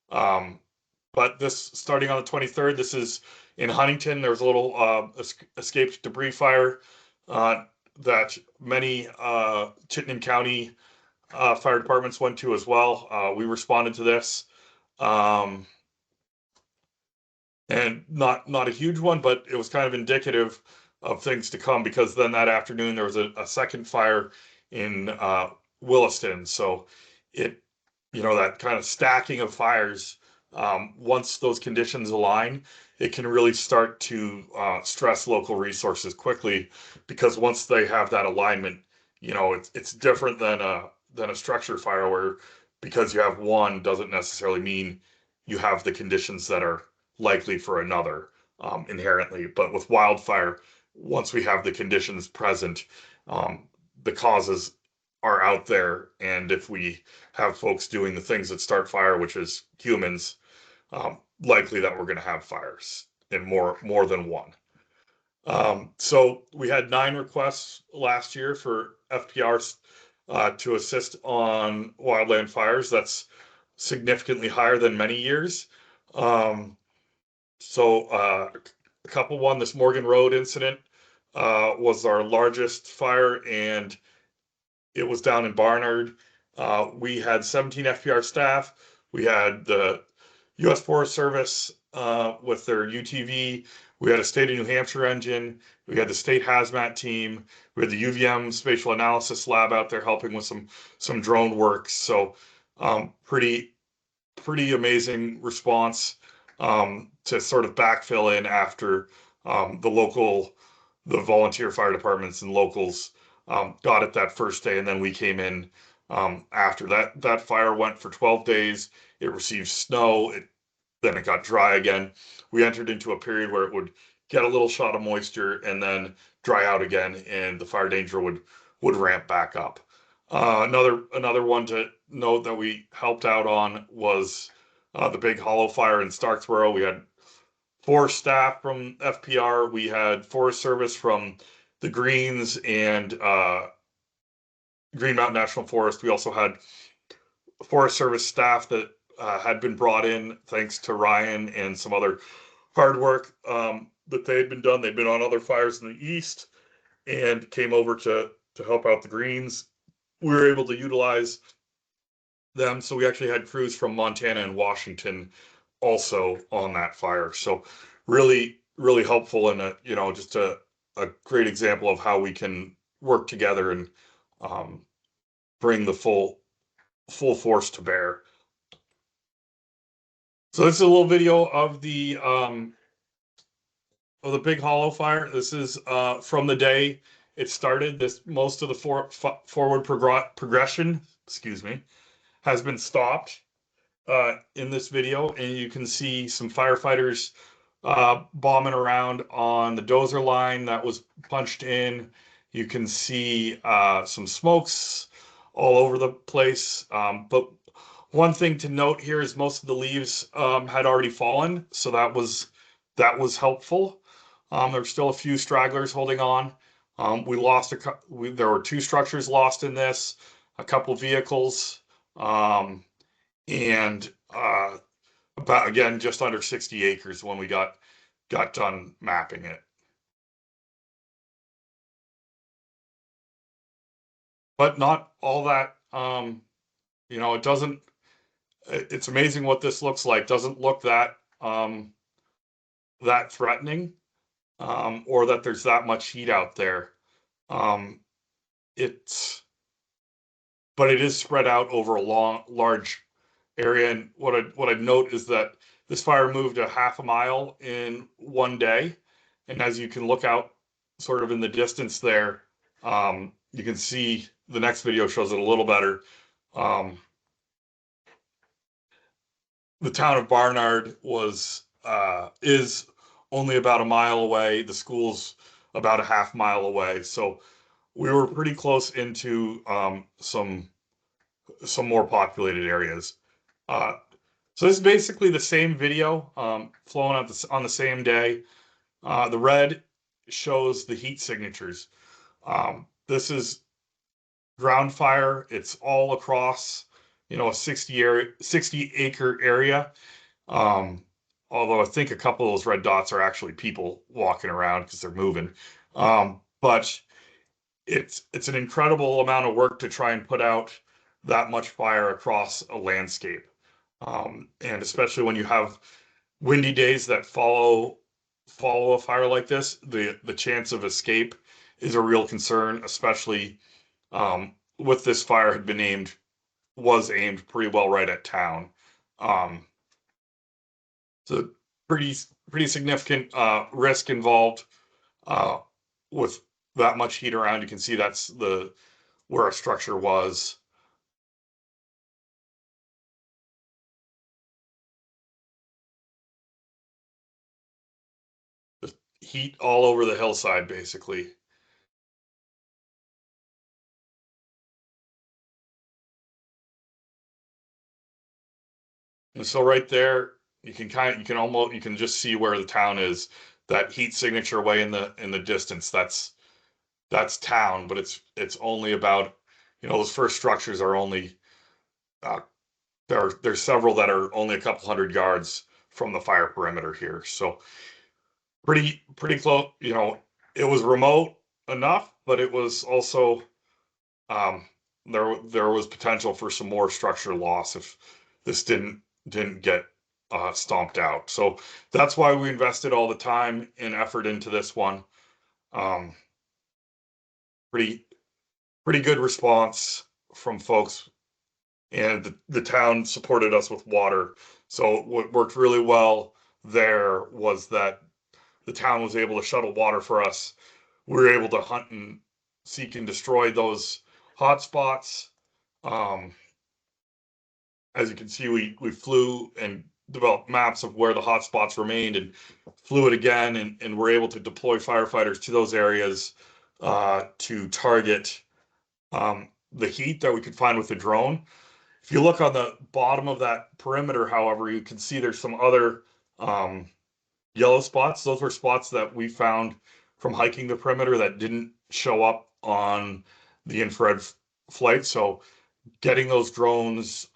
But this, starting on the 23rd, this is in Huntington. There was a little escaped debris fire that many Chittenden County fire departments went to as well. We responded to this. And not a huge one, but it was kind of indicative of things to come, because then that afternoon there was a second fire in Williston. So that kind of stacking of fires, once those conditions align, it can really start to stress local resources quickly, because once they have that alignment, it's different than a structure fire, where because you have one doesn't necessarily mean you have the conditions that are likely for another inherently. But with wildfire, once we have the conditions present, the causes are out there, and if we have folks doing the things that start fire, which is humans, likely that we're going to have fires, and more than one. So we had 9 requests last year for FPRs to assist on wildland fires. That's significantly higher than many years. So a couple won. This Morgan Road incident was our largest fire, and it was down in Barnard. We had 17 FPR staff. We had the U.S. Forest Service with their UTV. We had a state of New Hampshire engine. We had the state hazmat team. We had the UVM spatial analysis lab out there helping with some drone work. So pretty amazing response to sort of backfill in after the volunteer fire departments and locals got it that first day, and then we came in after that. That fire went for 12 days. It received snow. Then it got dry again. We entered into a period where it would get a little shot of moisture and then dry out again, and the fire danger would ramp back up. Another one to note that we helped out on was the Big Hollow fire in Starksboro. We had 4 staff from FPR. We had Forest Service from the Greens and Green Mountain National Forest. We also had Forest Service staff that had been brought in thanks to Ryan and some other hard work that they had been done. They'd been on other fires in the east and came over to to help out the greens. We were able to utilize them. So we actually had crews from Montana and Washington also on that fire. So really, really helpful, and just a great example of how we can work together and bring the full force to bear. So this is a little video of the Big Hollow fire. This is from the day it started. Most of the forward progression, excuse me, has been stopped in this video, and you can see some firefighters bombing around on the dozer line that was punched in. You can see some smokes all over the place. But one thing to note here is most of the leaves had already fallen, so that was helpful. There were still a few stragglers holding on. We lost there were 2 structures lost in this, a couple vehicles, and about, again, just under 60 acres when we got done mapping it. But not all that, it doesn't, it's amazing what this looks like. Doesn't look that that threatening, or that there's that much heat out there. But it is spread out over a large area. And what I'd note is that this fire moved a half a mile in one day. And as you can look out sort of in the distance there, you can see the next video shows it a little better. The town of Barnard is only about a mile away. The school's about a half mile away. So we were pretty close into some more populated areas. So this is basically the same video flowing on the same day. The red shows the heat signatures. This is ground fire. It's all across, a 60 acre area. Although I think a couple of those red dots are actually people walking around because they're moving. But it's an incredible amount of work to try and put out that much fire across a landscape. And especially when you have windy days that follow a fire like this, the chance of escape is a real concern, especially with this fire was aimed pretty well right at town. So pretty significant risk involved with that much heat around. You can see that's where our structure was. Just heat all over the hillside, basically. And so right there, you can just see where the town is. That heat signature way in the distance, that's town, but it's only about, those first structures are only there's several that are only a couple hundred yards from the fire perimeter here. So pretty close. It was remote enough, but it was also there was potential for some more structure loss if this didn't get stomped out. So that's why we invested all the time and effort into this one. Pretty good response from folks, and the town supported us with water. So what worked really well there was that the town was able to shuttle water for us. We were able to hunt and seek and destroy those hot spots. As you can see, we flew and developed maps of where the hot spots remained and flew it again, and we're able to deploy firefighters to those areas to target the heat that we could find with the drone. If you look on the bottom of that perimeter, however, you can see there's some other yellow spots. Those were spots that we found from hiking the perimeter that didn't show up on the infrared flight. So getting those drones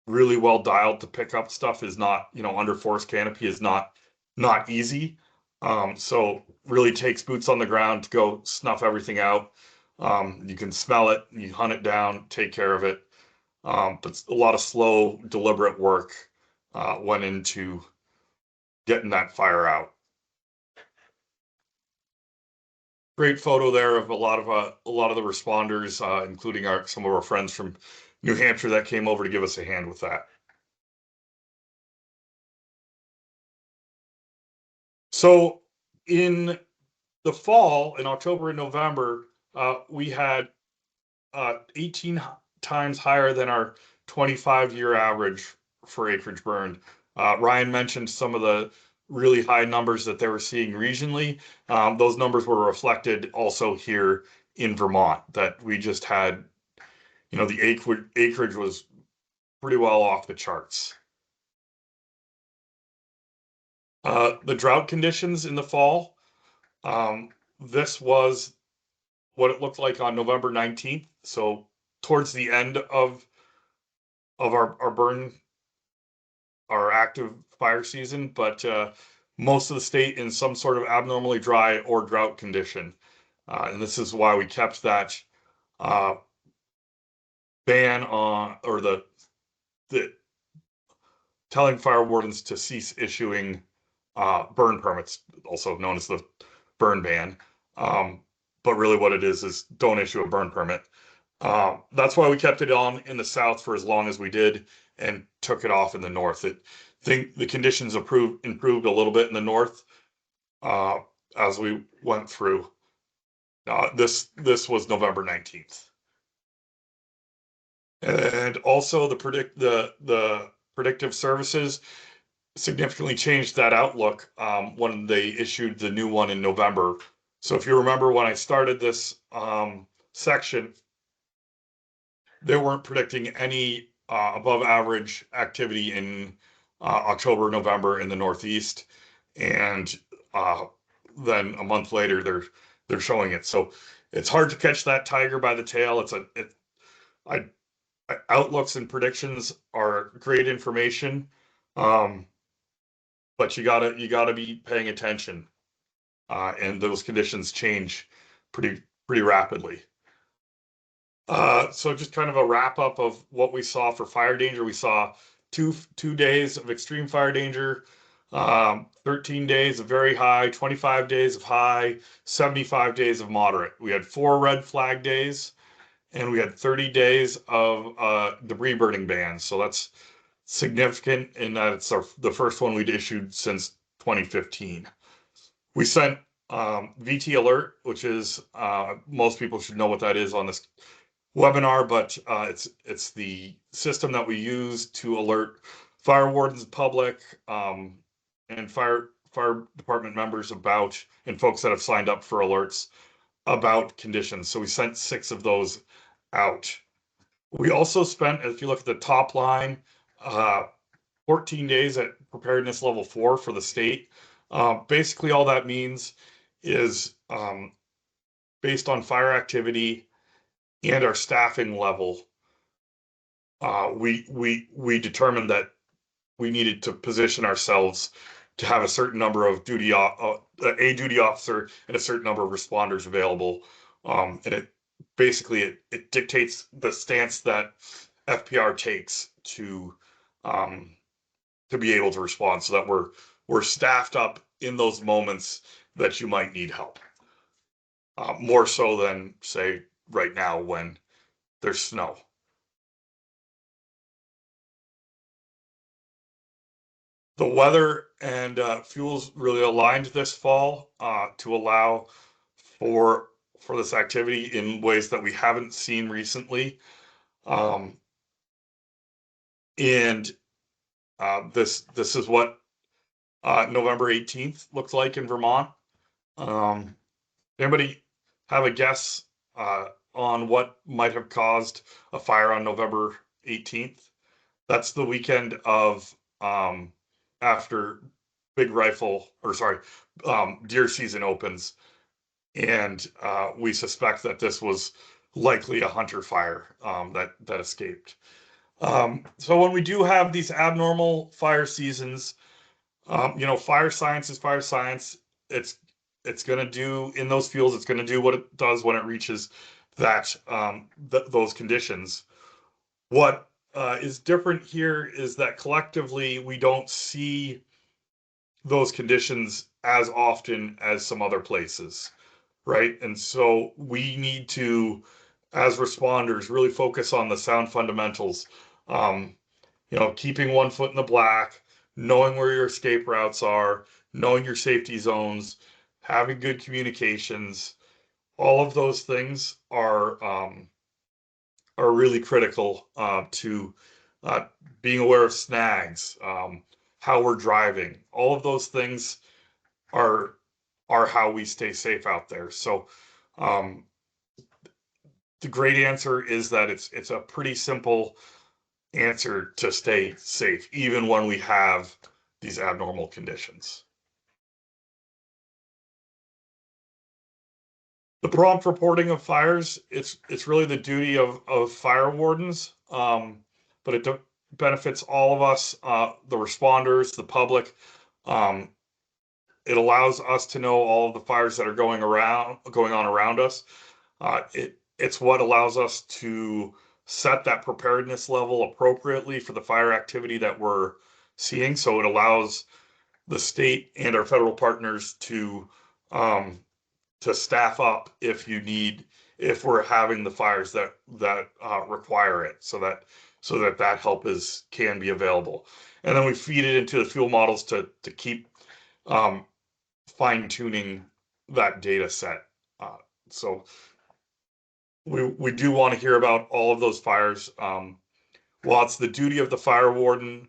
really well dialed to pick up stuff is not, under forest canopy is not easy. So really takes boots on the ground to go snuff everything out. You can smell it, you hunt it down, take care of it. But a lot of slow, deliberate work went into getting that fire out. Great photo there of a lot of the responders, including some of our friends from New Hampshire that came over to give us a hand with that. So in the fall, in October and November, we had 18 times higher than our 25-year average for acreage burned. Ryan mentioned some of the really high numbers that they were seeing regionally. Those numbers were reflected also here in Vermont, that we just had, the acreage was pretty well off the charts. The drought conditions in the fall, this was what it looked like on November 19th. So towards the end of our active fire season, but most of the state in some sort of abnormally dry or drought condition. And this is why we kept that ban on, or the telling fire wardens to cease issuing burn permits, also known as the burn ban. But really what it is don't issue a burn permit. That's why we kept it on in the south for as long as we did and took it off in the north. Think the conditions improved a little bit in the north as we went through. This was November 19th. And also the predictive services significantly changed that outlook when they issued the new one in November. So if you remember when I started this section, they weren't predicting any above average activity in October, November in the Northeast. And then a month later, they're showing it. So it's hard to catch that tiger by the tail. Outlooks and predictions are great information. But you gotta be paying attention. And those conditions change pretty rapidly. So just kind of a wrap up of what we saw for fire danger. We saw two days of extreme fire danger, 13 days of very high, 25 days of high, 75 days of moderate. We had 4 red flag days, and we had 30 days of debris burning bans. So that's significant in that it's the first one we'd issued since 2015. We sent VT Alert, which is most people should know what that is on this webinar, but it's the system that we use to alert fire wardens, public, and fire department members about, and folks that have signed up for alerts about conditions. So we sent 6 of those out. We also spent, if you look at the top line, 14 days at preparedness level 4 for the state. Basically all that means is based on fire activity and our staffing level, we determined that we needed to position ourselves to have a certain number of a duty officer and a certain number of responders available. And it basically dictates the stance that FPR takes to be able to respond, so that we're staffed up in those moments that you might need help. More so than, say, right now when there's snow. The weather and fuels really aligned this fall to allow for this activity in ways that we haven't seen recently. And this is what November 18th looks like in Vermont. Anybody have a guess on what might have caused a fire on November 18th? That's the weekend of after deer season opens. And we suspect that this was likely a hunter fire that escaped. So when we do have these abnormal fire seasons, fire science is fire science. it's going to do in those fuels. It's going to do what it does when it reaches that those conditions. What is different here is that collectively we don't see those conditions as often as some other places, right? And so we need to, as responders, really focus on the sound fundamentals. Keeping one foot in the black, knowing where your escape routes are, knowing your safety zones, having good communications. All of those things are really critical to being aware of snags, how we're driving. All of those things are how we stay safe out there. So the great answer is that it's a pretty simple answer to stay safe, even when we have these abnormal conditions. The prompt reporting of fires, it's really the duty of fire wardens, but it benefits all of us, the responders, the public. It allows us to know all of the fires that are going on around us. It's what allows us to set that preparedness level appropriately for the fire activity that we're seeing. So it allows the state and our federal partners to staff up if we're having the fires that require it, so that help can be available. And then we feed it into the fuel models to keep fine tuning that data set. So we do want to hear about all of those fires. While it's the duty of the fire warden,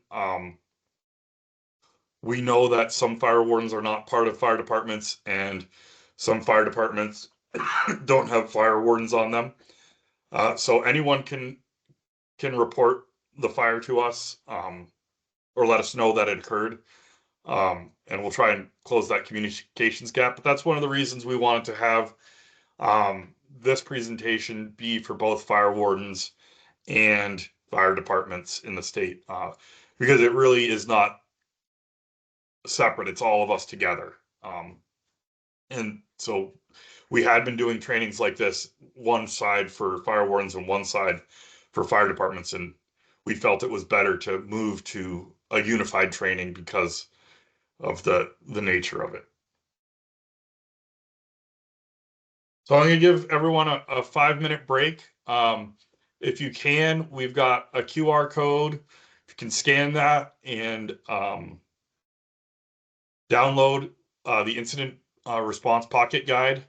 we know that some fire wardens are not part of fire departments, and some fire departments don't have fire wardens on them. So anyone can report the fire to us, or let us know that it occurred. And we'll try and close that communications gap. But that's one of the reasons we wanted to have this presentation be for both fire wardens and fire departments in the state, because it really is not separate. It's all of us together. And so we had been doing trainings like this, one side for fire wardens and one side for fire departments, and we felt it was better to move to a unified training because of the nature of it. So I'm going to give everyone a 5-minute break. If you can, we've got a QR code. You can scan that and download the incident response pocket guide,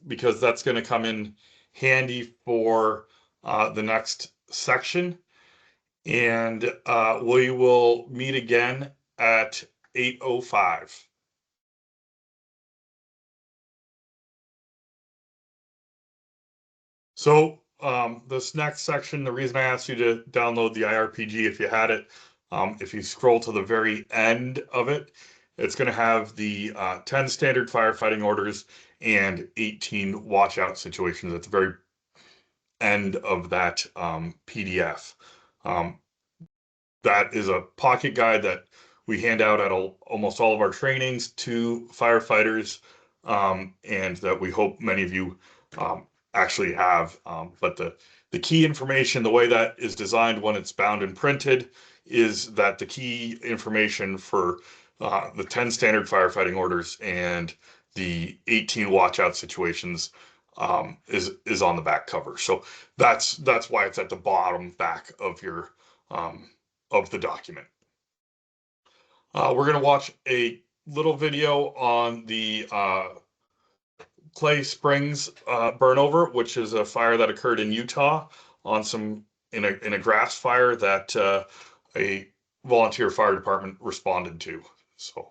because that's going to come in handy for the next section. And we will meet again at 8:05. So this next section, the reason I asked you to download the IRPG if you had it, if you scroll to the very end of it, it's going to have the 10 standard firefighting orders and 18 watch out situations at the very end of that PDF. That is a pocket guide that we hand out at almost all of our trainings to firefighters, and that we hope many of you actually have. But the key information, the way that is designed when it's bound and printed, is that the key information for the 10 standard firefighting orders and the 18 watch out situations is on the back cover. So that's why it's at the bottom back of your of the document. We're going to watch a little video on the Clay Springs burnover, which is a fire that occurred in Utah in a grass fire that a volunteer fire department responded to. So.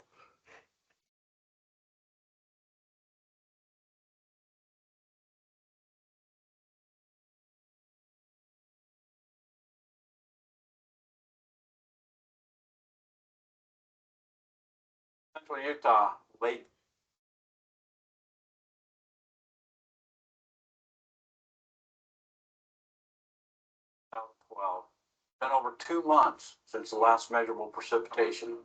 Central Utah, late 2012. Been over 2 months since the last measurable precipitation.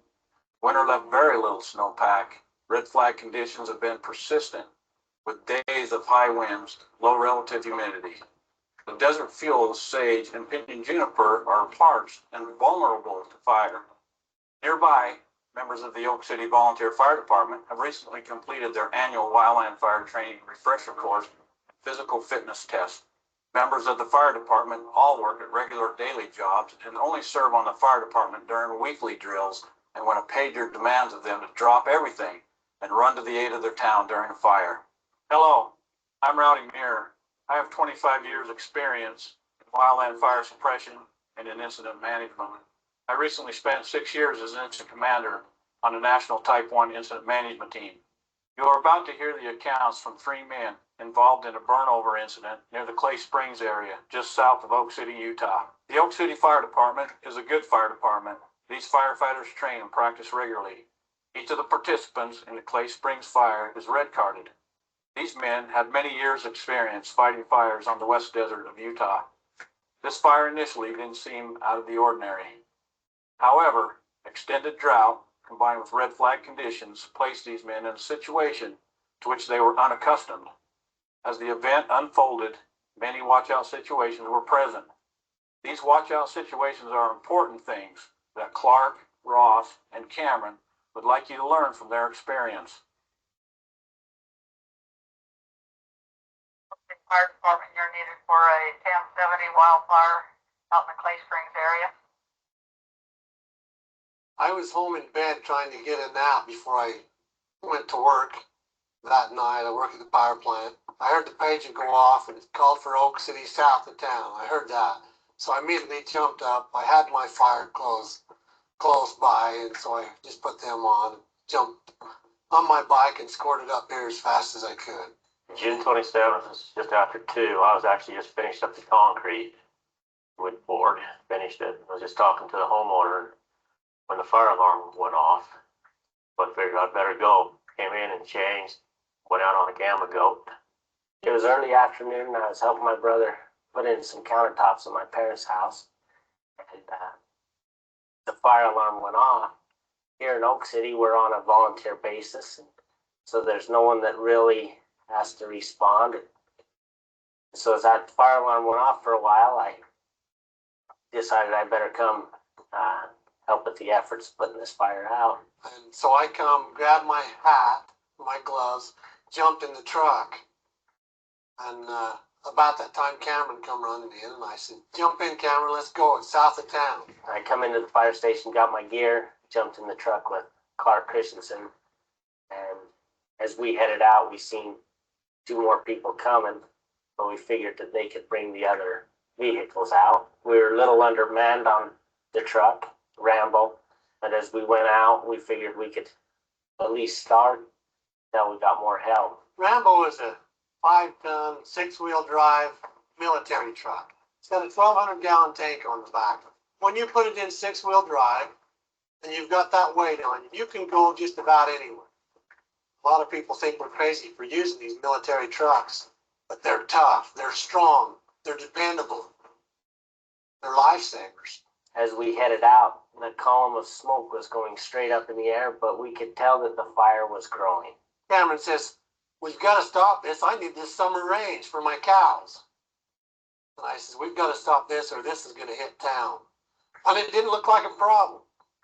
Winter left very little snowpack red flag conditions have been persistent with days of high winds, low relative humidity. The desert fuels, sage, and pinyon juniper are parched and vulnerable to fire. Nearby, members of the Oak City Volunteer Fire Department have recently completed their annual wildland fire training refresher course and physical fitness test. Members of the fire department all work at regular daily jobs and only serve on the fire department during weekly drills and when a pager demands of them to drop everything and run to the aid of their town during a fire. Hello, I'm Rowdy Muir. I have 25 years experience in wildland fire suppression and in incident management. I recently spent 6 years as an incident commander on the National Type 1 Incident Management Team. You are about to hear the accounts from 3 men involved in a burnover incident near the Clay Springs area, just south of Oak City, Utah. The Oak City Fire Department is a good fire department. These firefighters train and practice regularly. Each of the participants in the Clay Springs fire is red carded. These men had many years' experience fighting fires on the West Desert of Utah. This fire initially didn't seem out of the ordinary. However, extended drought combined with red flag conditions placed these men in a situation to which they were unaccustomed. As the event unfolded, many watch-out situations were present. These watch-out situations are important things that Clark, Ross, and Cameron would like you to learn from their experience. Fire department, you're needed for a 1070 wildfire out in the Clay Springs area. I was home in bed trying to get a nap before I went to work that night. I work at the power plant. I heard the pager go off and it called for Oak City south of town. I heard that. So I immediately jumped up. I had my fire close by, and so I just put them on, jumped on my bike and scored it up here as fast as I could. June 27th was just after 2. I was actually just finished up the concrete with board, finished it. I was just talking to the homeowner when the fire alarm went off, but figured I'd better go. Came in and changed, went out on a gamma goat. It was early afternoon and I was helping my brother put in some countertops in my parents' house, and the fire alarm went off. Here in Oak City, we're on a volunteer basis, so there's no one that really has to respond. So as that fire alarm went off for a while, I decided I better come help with the efforts of putting this fire out. And so I come, grabbed my hat, my gloves, jumped in the truck, and about that time Cameron come running in, and I said, "Jump in, Cameron, let's go, it's south of town." I come into the fire station, got my gear, jumped in the truck with Clark Christensen, and as we headed out, we seen 2 more people coming, but we figured that they could bring the other vehicles out. We were a little undermanned on the truck, Rambo, and as we went out, we figured we could at least start until we got more help. Rambo is a 5-ton, 6-wheel drive military truck. It's got a 1,200-gallon tank on the back. When you put it in 6-wheel drive, and you've got that weight on you, you can go just about anywhere. A lot of people think we're crazy for using these military trucks, but they're tough, they're strong, they're dependable, they're lifesavers. As we headed out, the column of smoke was going straight up in the air, but we could tell that the fire was growing. Cameron says, "We've got to stop this. I need this summer range for my cows." And I says, "We've got to stop this or this is going to hit town." And it didn't look like a problem.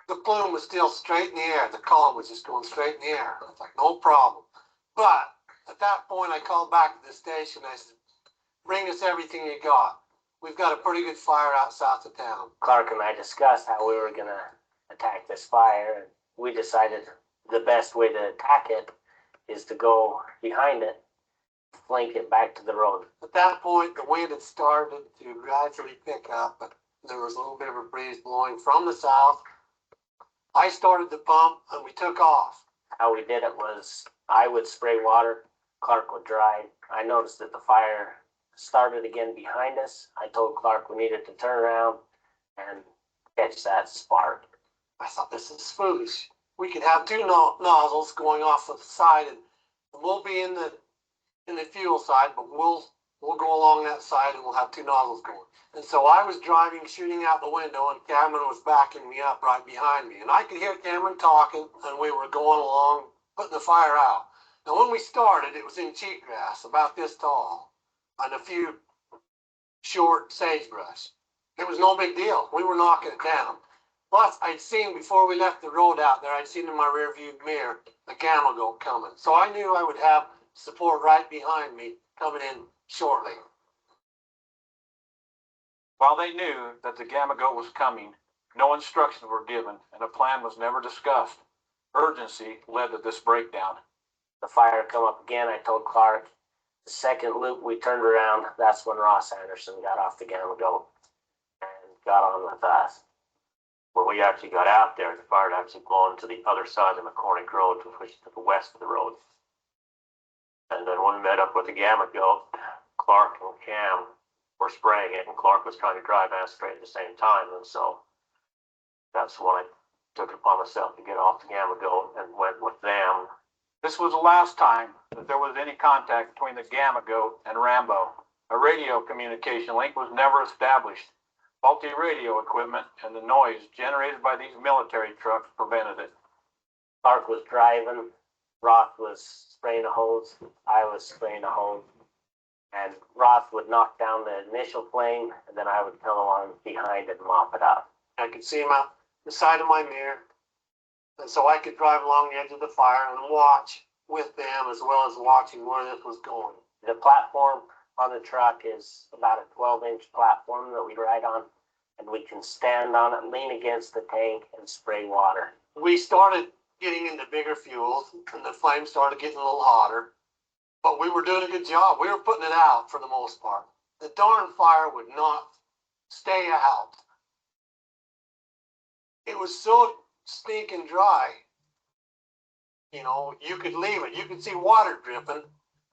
The plume was still straight in the air. The column was just going straight in the air. I was like, no problem. But at that point, I called back to the station. I said, "Bring us everything you got. We've got a pretty good fire out south of town." Clark and I discussed how we were going to attack this fire, and we decided the best way to attack it is to go behind it, flank it back to the road. At that point, the wind had started to gradually pick up, but there was a little bit of a breeze blowing from the south. I started the pump and we took off. How we did it was I would spray water, Clark would dry. I noticed that the fire started again behind us. I told Clark we needed to turn around and catch that spark. I thought, this is foolish. We could have 2 nozzles going off to the side, and we'll be in the fuel side, but we'll go along that side and we'll have 2 nozzles going. And so I was driving, shooting out the window, and Cameron was backing me up right behind me. And I could hear Cameron talking, and we were going along putting the fire out. Now, when we started, it was in cheatgrass, about this tall, and a few short sagebrush. It was no big deal. We were knocking it down. Plus, I'd seen before we left the road out there, I'd seen in my rear view mirror a camel goat coming. So I knew I would have support right behind me coming in shortly. While they knew that the gamma goat was coming, no instructions were given and a plan was never discussed. Urgency led to this breakdown. The fire come up again. I told Clark. The second loop we turned around, that's when Ross Anderson got off the gamma goat and got on with us. When we actually got out there, the fire had actually blown to the other side of the McCormick Road, which is to the west of the road. And then when we met up with the gamma goat, Clark and Cam were spraying it, and Clark was trying to drive and spray at the same time. And so that's when I took it upon myself to get off the gamma goat and went with them. This was the last time that there was any contact between the gamma goat and Rambo. A radio communication link was never established. Faulty radio equipment and the noise generated by these military trucks prevented it. Clark was driving, Roth was spraying a hose, I was spraying a hose, and Roth would knock down the initial flame, and then I would come along behind and mop it up. I could see him out the side of my mirror, and so I could drive along the edge of the fire and watch with them as well as watching where this was going. The platform on the truck is about a 12-inch platform that we ride on, and we can stand on it, lean against the tank, and spray water. We started getting into bigger fuels, and the flames started getting a little hotter, but we were doing a good job. We were putting it out for the most part. The darn fire would not stay out. It was so stinking dry, you know, you could leave it. You could see water dripping,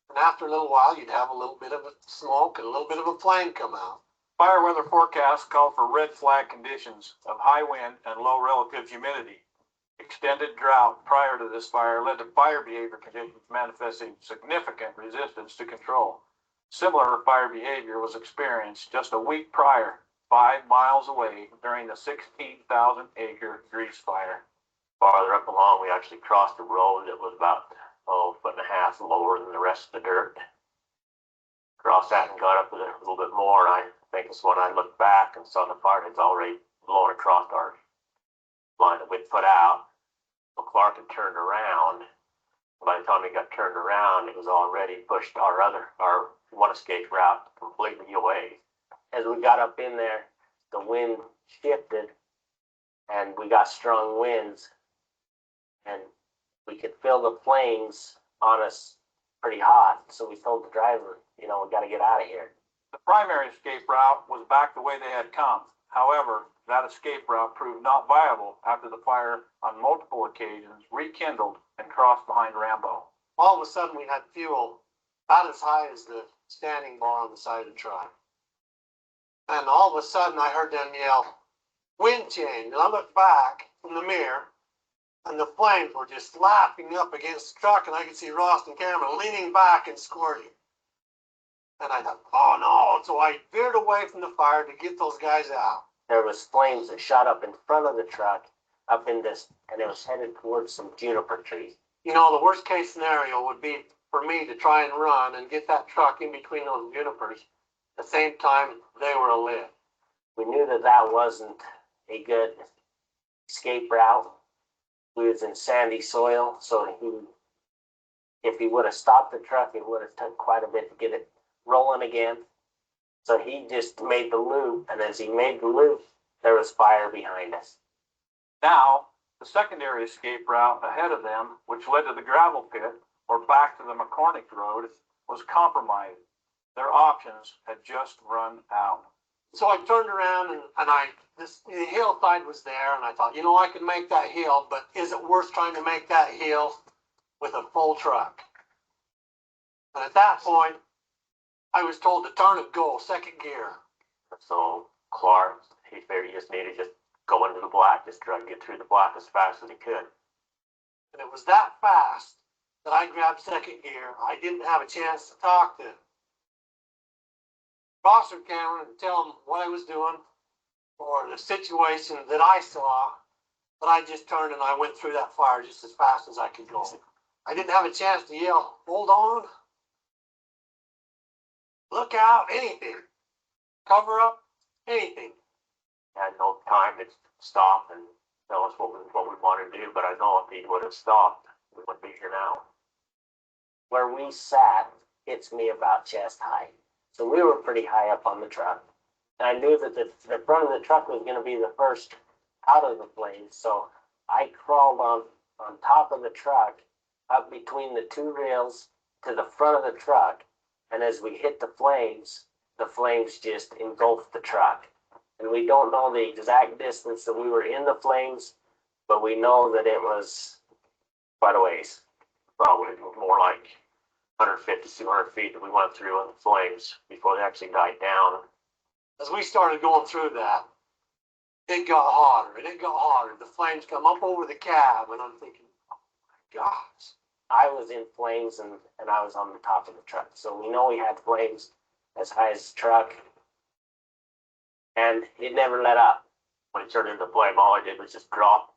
and after a little while, you'd have a little bit of a smoke and a little bit of a flame come out. Fire weather forecasts called for red flag conditions of high wind and low relative humidity. Extended drought prior to this fire led to fire behavior conditions manifesting significant resistance to control. Similar fire behavior was experienced just a week prior, 5 miles away, during the 16,000-acre grease fire. Farther up along, we actually crossed a road that was about, 1.5 feet lower than the rest of the dirt. Crossed that and got up a little bit more, and I think it's when I looked back and saw the fire had already blown across our line that we'd put out. Well, Clark had turned around. By the time he got turned around, it was already pushed our one escape route completely away. As we got up in there, the wind shifted and we got strong winds, and we could feel the flames on us pretty hot. So we told the driver, we got to get out of here. The primary escape route was back the way they had come. However, that escape route proved not viable after the fire on multiple occasions rekindled and crossed behind Rambo. All of a sudden, we had fuel about as high as the standing bar on the side of the truck. And all of a sudden, I heard them yell, "Wind change." And I looked back from the mirror, and the flames were just lapping up against the truck, and I could see Ross and Cameron leaning back and squirting. And I thought, oh no. So I veered away from the fire to get those guys out. There was flames that shot up in front of the truck, up in this, and it was headed towards some juniper trees. The worst case scenario would be for me to try and run and get that truck in between those junipers at the same time they were alit. We knew that wasn't a good escape route. We was in sandy soil, so if he would have stopped the truck, it would have took quite a bit to get it rolling again. So he just made the loop, and as he made the loop, there was fire behind us. Now, the secondary escape route ahead of them, which led to the gravel pit or back to the McCormick Road, was compromised. Their options had just run out. So I turned around and the hillside was there, and I thought, I could make that hill, but is it worth trying to make that hill with a full truck? And at that point, I was told to turn and go, second gear. So Clark, he figured he just needed to just go into the black, just try to get through the black as fast as he could. And it was that fast that I grabbed second gear. I didn't have a chance to talk to Ross or Cameron and tell them what I was doing or the situation that I saw, but I just turned and I went through that fire just as fast as I could go. I didn't have a chance to yell, hold on, look out, anything, cover up, anything. Had no time to stop and tell us what we wanted to do, but I know if he would have stopped, we wouldn't be here now. Where we sat hits me about chest high. So we were pretty high up on the truck. And I knew that the front of the truck was going to be the first out of the flames. So I crawled on top of the truck up between the two rails to the front of the truck. And as we hit the flames just engulfed the truck. And we don't know the exact distance that we were in the flames, but we know that it was quite a ways. Probably more like 150, 200 feet that we went through in the flames before they actually died down. As we started going through that, it got hotter and it got hotter. The flames come up over the cab and I'm thinking, oh my gosh. I was in flames and I was on the top of the truck. So we know we had flames as high as the truck. And it never let up. When it turned into flame, all I did was just drop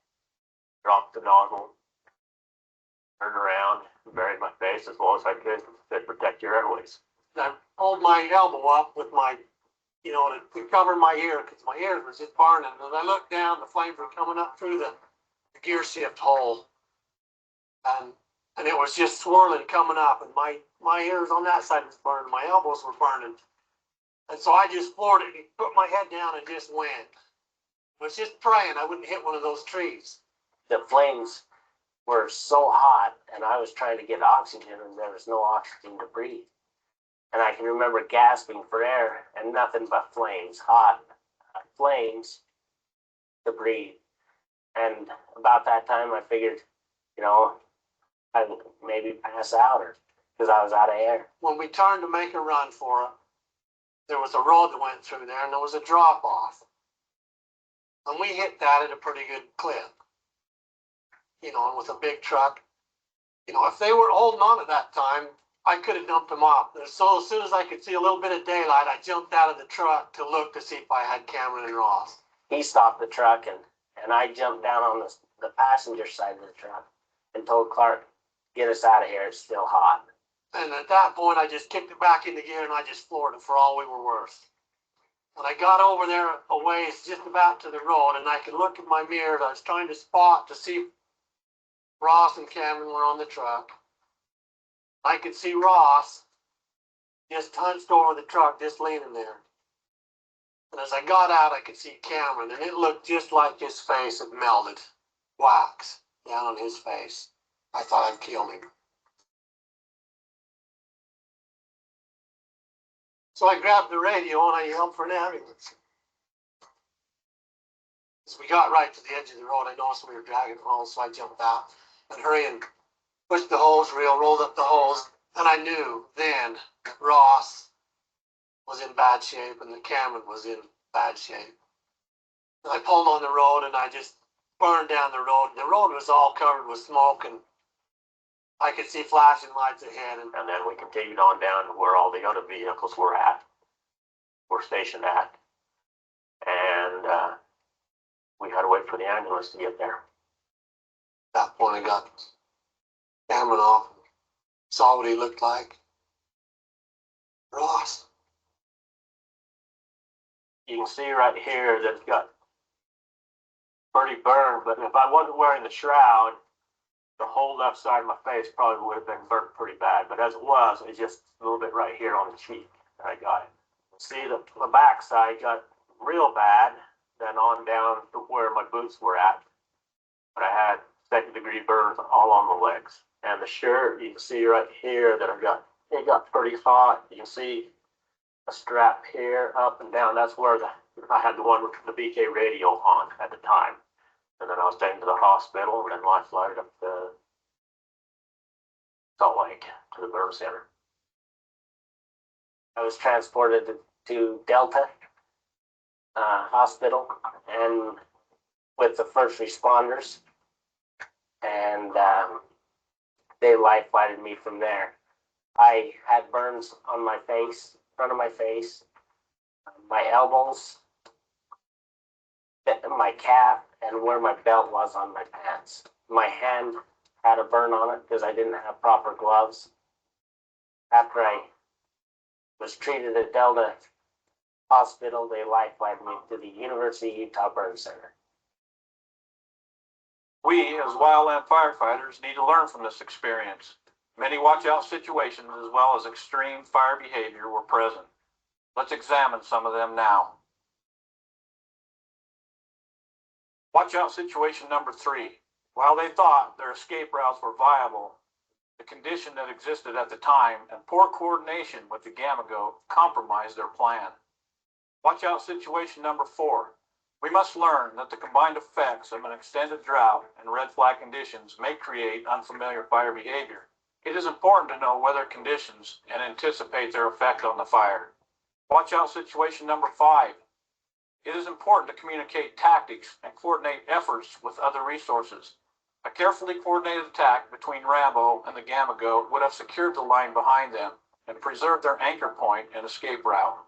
the nozzle, turned around, buried my face as well as I could to protect your airways. I pulled my elbow up with my, to cover my ear because my ears were just burning. And I looked down, the flames were coming up through the gear shift hole. And it was just swirling coming up. And my ears on that side was burning. My elbows were burning. And so I just floored it, put my head down and just went. I was just praying I wouldn't hit one of those trees. The flames were so hot and I was trying to get oxygen and there was no oxygen to breathe. And I can remember gasping for air and nothing but flames, hot flames to breathe. And about that time I figured, I'd maybe pass out or because I was out of air. When we turned to make a run for it, there was a road that went through there and there was a drop off. And we hit that at a pretty good clip. And with a big truck. If they were holding on at that time, I could have dumped them off. So as soon as I could see a little bit of daylight, I jumped out of the truck to look to see if I had Cameron and Ross. He stopped the truck and I jumped down on the passenger side of the truck and told Clark, get us out of here, it's still hot. And at that point, I just kicked it back into gear and I just floored it for all we were worth. When I got over there a ways, just about to the road, and I could look at my mirror, I was trying to spot to see if Ross and Cameron were on the truck. I could see Ross just hunched over the truck, just leaning there. And as I got out, I could see Cameron, and it looked just like his face had melted. Wax down on his face. I thought I'd killed him. So I grabbed the radio and I yelled for an ambulance. As we got right to the edge of the road, I noticed we were dragging hose, so I jumped out and hurried and pushed the hose reel, rolled up the hose, and I knew then that Ross was in bad shape and that Cameron was in bad shape. And I pulled on the road and I just burned down the road. The road was all covered with smoke and I could see flashing lights ahead. And then we continued on down to where all the other vehicles were stationed at. And we had to wait for the ambulance to get there. At that point, I got Cameron off, saw what he looked like. Ross. You can see right here that it's got pretty burned, but if I wasn't wearing the shroud, the whole left side of my face probably would have been burnt pretty bad. But as it was, it's just a little bit right here on the cheek. I got it. See, the back side got real bad, then on down to where my boots were at. But I had second-degree burns all on the legs. And the shirt, you can see right here that it got pretty hot. You can see a strap here, up and down. That's where I had the one with the BK radio on at the time. And then I was taken to the hospital and then life flighted up to Salt Lake to the burn center. I was transported to Delta Hospital and with the first responders, and they life flighted me from there. I had burns on my face, front of my face, my elbows, my calf, and where my belt was on my pants. My hand had a burn on it because I didn't have proper gloves. After I was treated at Delta Hospital, they lifelied me to the University of Utah Burn Center. We, as wildland firefighters, need to learn from this experience. Many watch-out situations as well as extreme fire behavior were present. Let's examine some of them now. Watch-out situation number 3. While they thought their escape routes were viable, the condition that existed at the time and poor coordination with the Gamma Goat compromised their plan. Watch-out situation number 4. We must learn that the combined effects of an extended drought and red flag conditions may create unfamiliar fire behavior. It is important to know weather conditions and anticipate their effect on the fire. Watch-out situation number 5. It is important to communicate tactics and coordinate efforts with other resources. A carefully coordinated attack between Rambo and the Gamma Goat would have secured the line behind them and preserved their anchor point and escape route.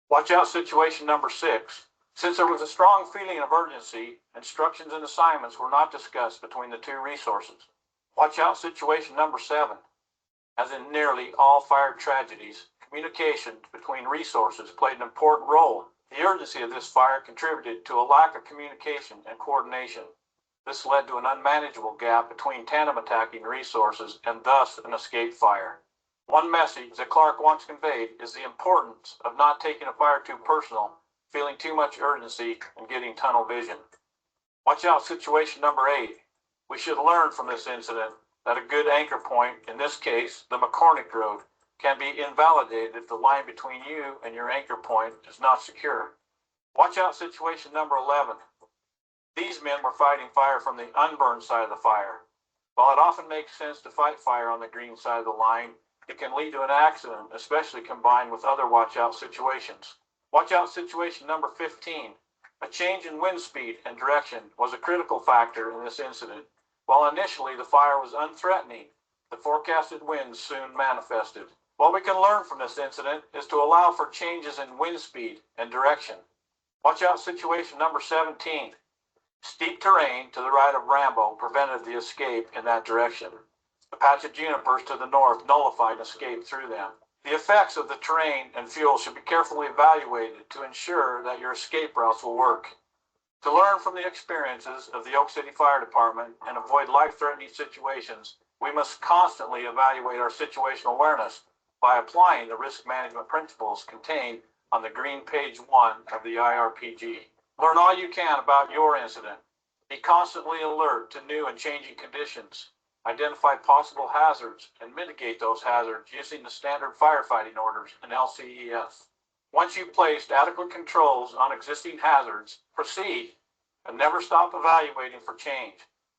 Watch-out situation number 6. Since there was a strong feeling of urgency, instructions and assignments were not discussed between the two resources. Watch-out situation number 7. As in nearly all fire tragedies, communication between resources played an important role. The urgency of this fire contributed to a lack of communication and coordination. This led to an unmanageable gap between tandem attacking resources and thus an escape fire. One message that Clark once conveyed is the importance of not taking a fire too personal, feeling too much urgency, and getting tunnel vision. Watch out situation number 8. We should learn from this incident that a good anchor point, in this case, the McCormick Road, can be invalidated if the line between you and your anchor point is not secure. Watch out situation number 11. These men were fighting fire from the unburned side of the fire. While it often makes sense to fight fire on the green side of the line, it can lead to an accident, especially combined with other watch out situations. Watch out situation number 15. A change in wind speed and direction was a critical factor in this incident. While initially the fire was unthreatening, the forecasted winds soon manifested. What we can learn from this incident is to allow for changes in wind speed and direction. Watch out situation number 17. Steep terrain to the right of Rambo prevented the escape in that direction. A patch of junipers to the north nullified escape through them. The effects of the terrain and fuel should be carefully evaluated to ensure that your escape routes will work. To learn from the experiences of the Oak City Fire Department and avoid life-threatening situations, we must constantly evaluate our situational awareness by applying the risk management principles contained on the green page 1 of the IRPG. Learn all you can about your incident. Be constantly alert to new and changing conditions. Identify possible hazards and mitigate those hazards using the standard firefighting orders and LCEF. Once you've placed adequate controls on existing hazards, proceed and never stop evaluating for change.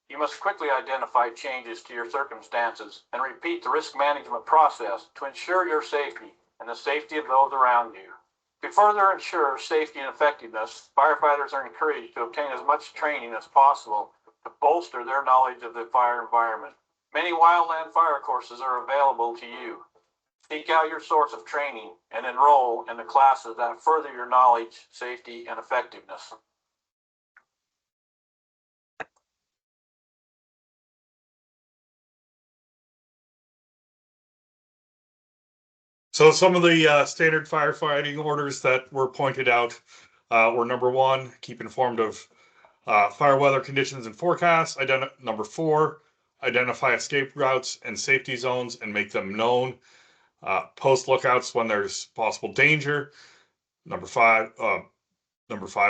You must quickly identify changes to your circumstances and repeat the risk management process to ensure your safety and the safety of those around you. To further ensure safety and effectiveness, firefighters are encouraged to obtain as much training as possible to bolster their knowledge of the fire environment. Many wildland fire courses are available to you. Seek out your source of training and enroll in the classes that further your knowledge, safety, and effectiveness. So some of the standard firefighting orders that were pointed out were number 1, keep informed of fire weather conditions and forecasts. Number 4, identify escape routes and safety zones and make them known. Post lookouts when there's possible danger. Number 5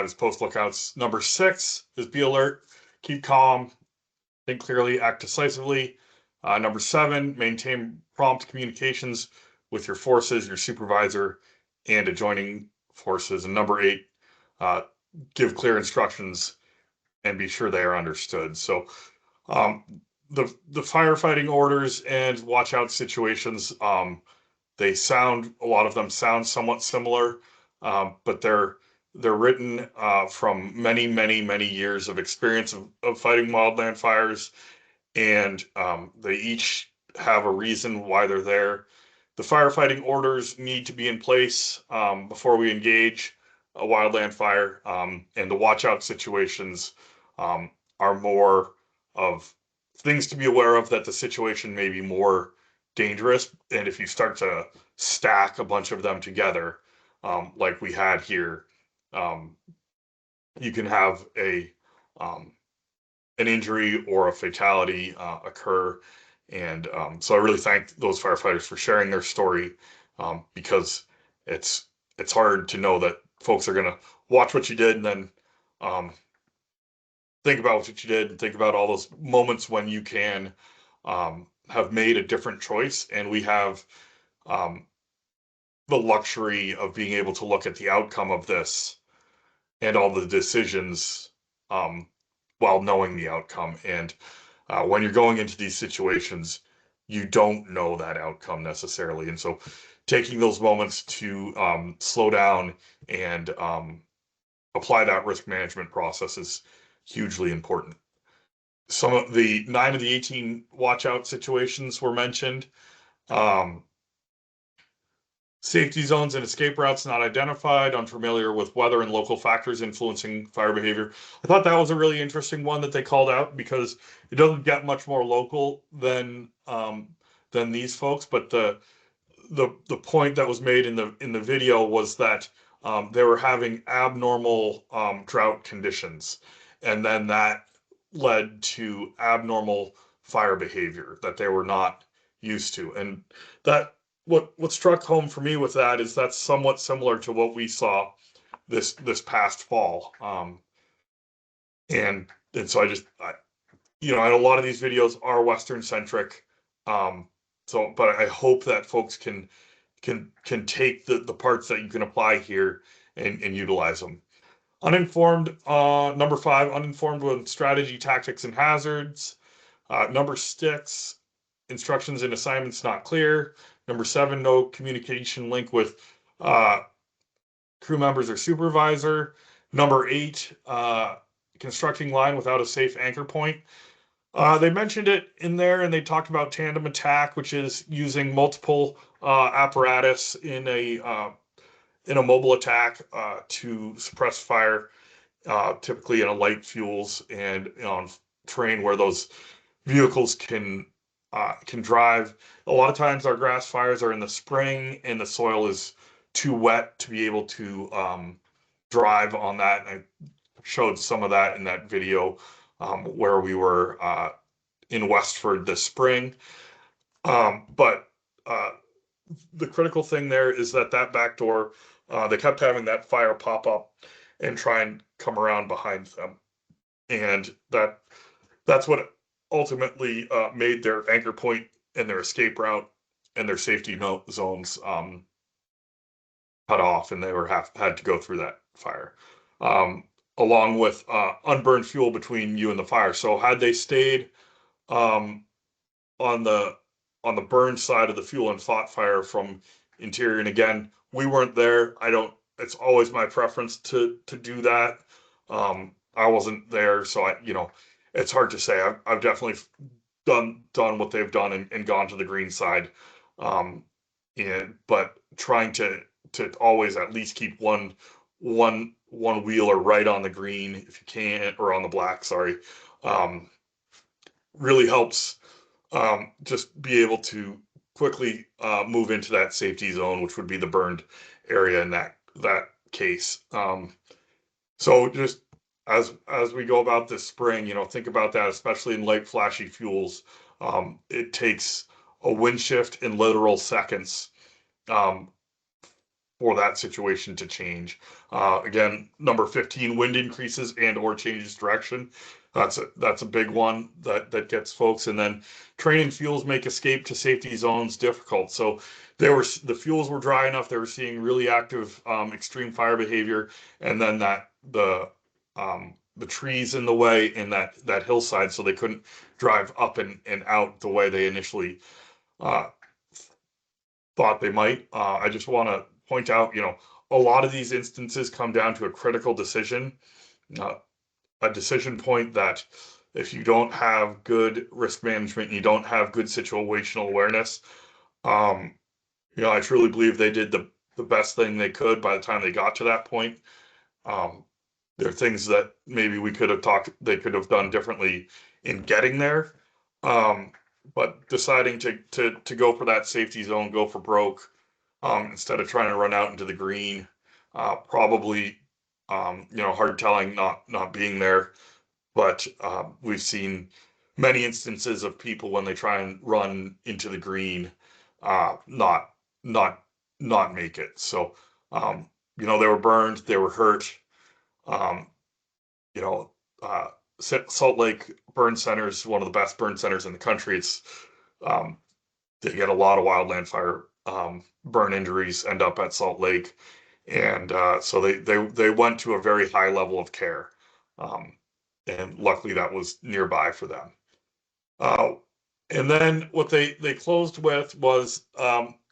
is post lookouts. Number 6 is be alert, keep calm, think clearly, act decisively. Number 7, maintain prompt communications with your forces, your supervisor, and adjoining forces. And number 8, give clear instructions and be sure they are understood. So the firefighting orders and watch out situations, a lot of them sound somewhat similar, but they're written from many years of experience of fighting wildland fires, and they each have a reason why they're there. The firefighting orders need to be in place before we engage a wildland fire, and the watch out situations are more of things to be aware of, that the situation may be more dangerous. And if you start to stack a bunch of them together, like we had here, you can have an injury or a fatality occur. And so I really thank those firefighters for sharing their story, because it's hard to know that folks are going to watch what you did and then think about what you did and think about all those moments when you can have made a different choice. And we have the luxury of being able to look at the outcome of this and all the decisions while knowing the outcome. And when you're going into these situations, you don't know that outcome necessarily. And so taking those moments to slow down and apply that risk management process is hugely important. Some of the 9 of the 18 watch out situations were mentioned. Safety zones and escape routes not identified, unfamiliar with weather and local factors influencing fire behavior. I thought that was a really interesting one that they called out, because it doesn't get much more local than these folks. But the point that was made in the video was that they were having abnormal drought conditions, and then that led to abnormal fire behavior that they were not used to. And that what struck home for me with that is that's somewhat similar to what we saw this past fall. And so I a lot of these videos are Western centric. But I hope that folks can take the parts that you can apply here and utilize them. Uninformed, number 5, uninformed with strategy, tactics, and hazards. Number 6, instructions and assignments not clear. Number 7, no communication link with crew members or supervisor. Number 8, constructing line without a safe anchor point. They mentioned it in there, and they talked about tandem attack, which is using multiple apparatus in a mobile attack to suppress fire, typically in a light fuels and on terrain where those vehicles can drive. A lot of times our grass fires are in the spring and the soil is too wet to be able to drive on that. And I showed some of that in that video where we were in Westford this spring. But the critical thing there is that back door, they kept having that fire pop up and try and come around behind them. And that's what ultimately made their anchor point and their escape route and their safety zones cut off, and they had to go through that fire, along with unburned fuel between you and the fire. So had they stayed on the burn side of the fuel and fought fire from interior, and again, we weren't there. It's always my preference to do that. I wasn't there, so it's hard to say. I've definitely done what they've done and gone to the green side. But trying to always at least keep one wheeler right on the green if you can, or on the black, sorry, really helps just be able to quickly move into that safety zone, which would be the burned area in that case. So just as we go about this spring, think about that, especially in light flashy fuels. It takes a wind shift in literal seconds for that situation to change. Again, number 15, wind increases and or changes direction. That's a big one that gets folks. And then training fuels make escape to safety zones difficult. So the fuels were dry enough. They were seeing really active extreme fire behavior, and then the trees in the way in that hillside, so they couldn't drive up and out the way they initially thought they might. I just want to point out, a lot of these instances come down to a critical decision, a decision point that if you don't have good risk management and you don't have good situational awareness, I truly believe they did the best thing they could by the time they got to that point. There are things that maybe they could have done differently in getting there. But deciding to go for that safety zone, go for broke, instead of trying to run out into the green, probably, hard telling not being there. But we've seen many instances of people when they try and run into the green, not not not make it. So they were burned, they were hurt. Um, you know, uh, Salt Lake Burn Center is one of the best burn centers in the country. It's um, they get a lot of wildland fire burn injuries end up at Salt Lake, and so they went to a very high level of care, and luckily that was nearby for them. Uh, and then what they closed with was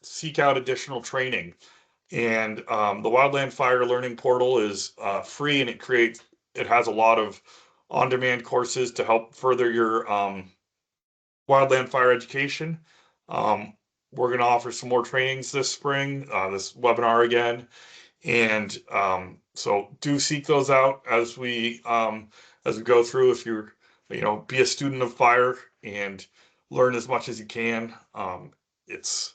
seek out additional training. And the Wildland Fire Learning Portal is free, and it has a lot of on-demand courses to help further your wildland fire education. We're going to offer some more trainings this spring, this webinar again, and so do seek those out as we go through. If you're, be a student of fire and learn as much as you can. It's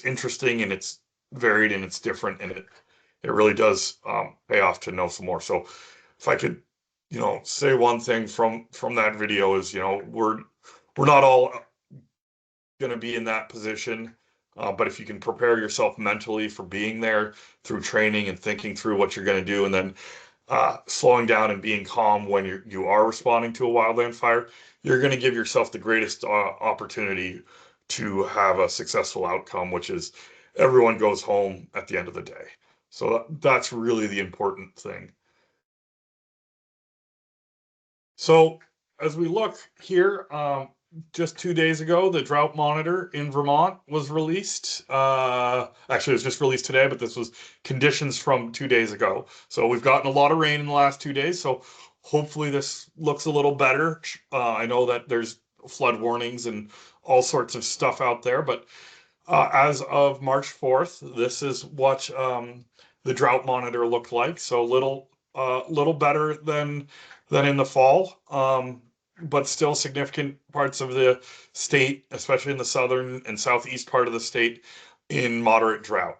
interesting, and it's varied, and it's different, and it really does pay off to know some more. So if I could, say one thing from that video is, we're not all going to be in that position, but if you can prepare yourself mentally for being there through training and thinking through what you're going to do, and then slowing down and being calm when you are responding to a wildland fire, you're going to give yourself the greatest opportunity to have a successful outcome, which is everyone goes home at the end of the day. So that's really the important thing. So as we look here, just 2 days ago, the drought monitor in Vermont was released. Actually, it was just released today, but this was conditions from 2 days ago. So we've gotten a lot of rain in the last 2 days. So hopefully this looks a little better. I know that there's flood warnings and all sorts of stuff out there, but as of March 4th, this is what the drought monitor looked like. So little better than in the fall, but still significant parts of the state, especially in the southern and southeast part of the state, in moderate drought.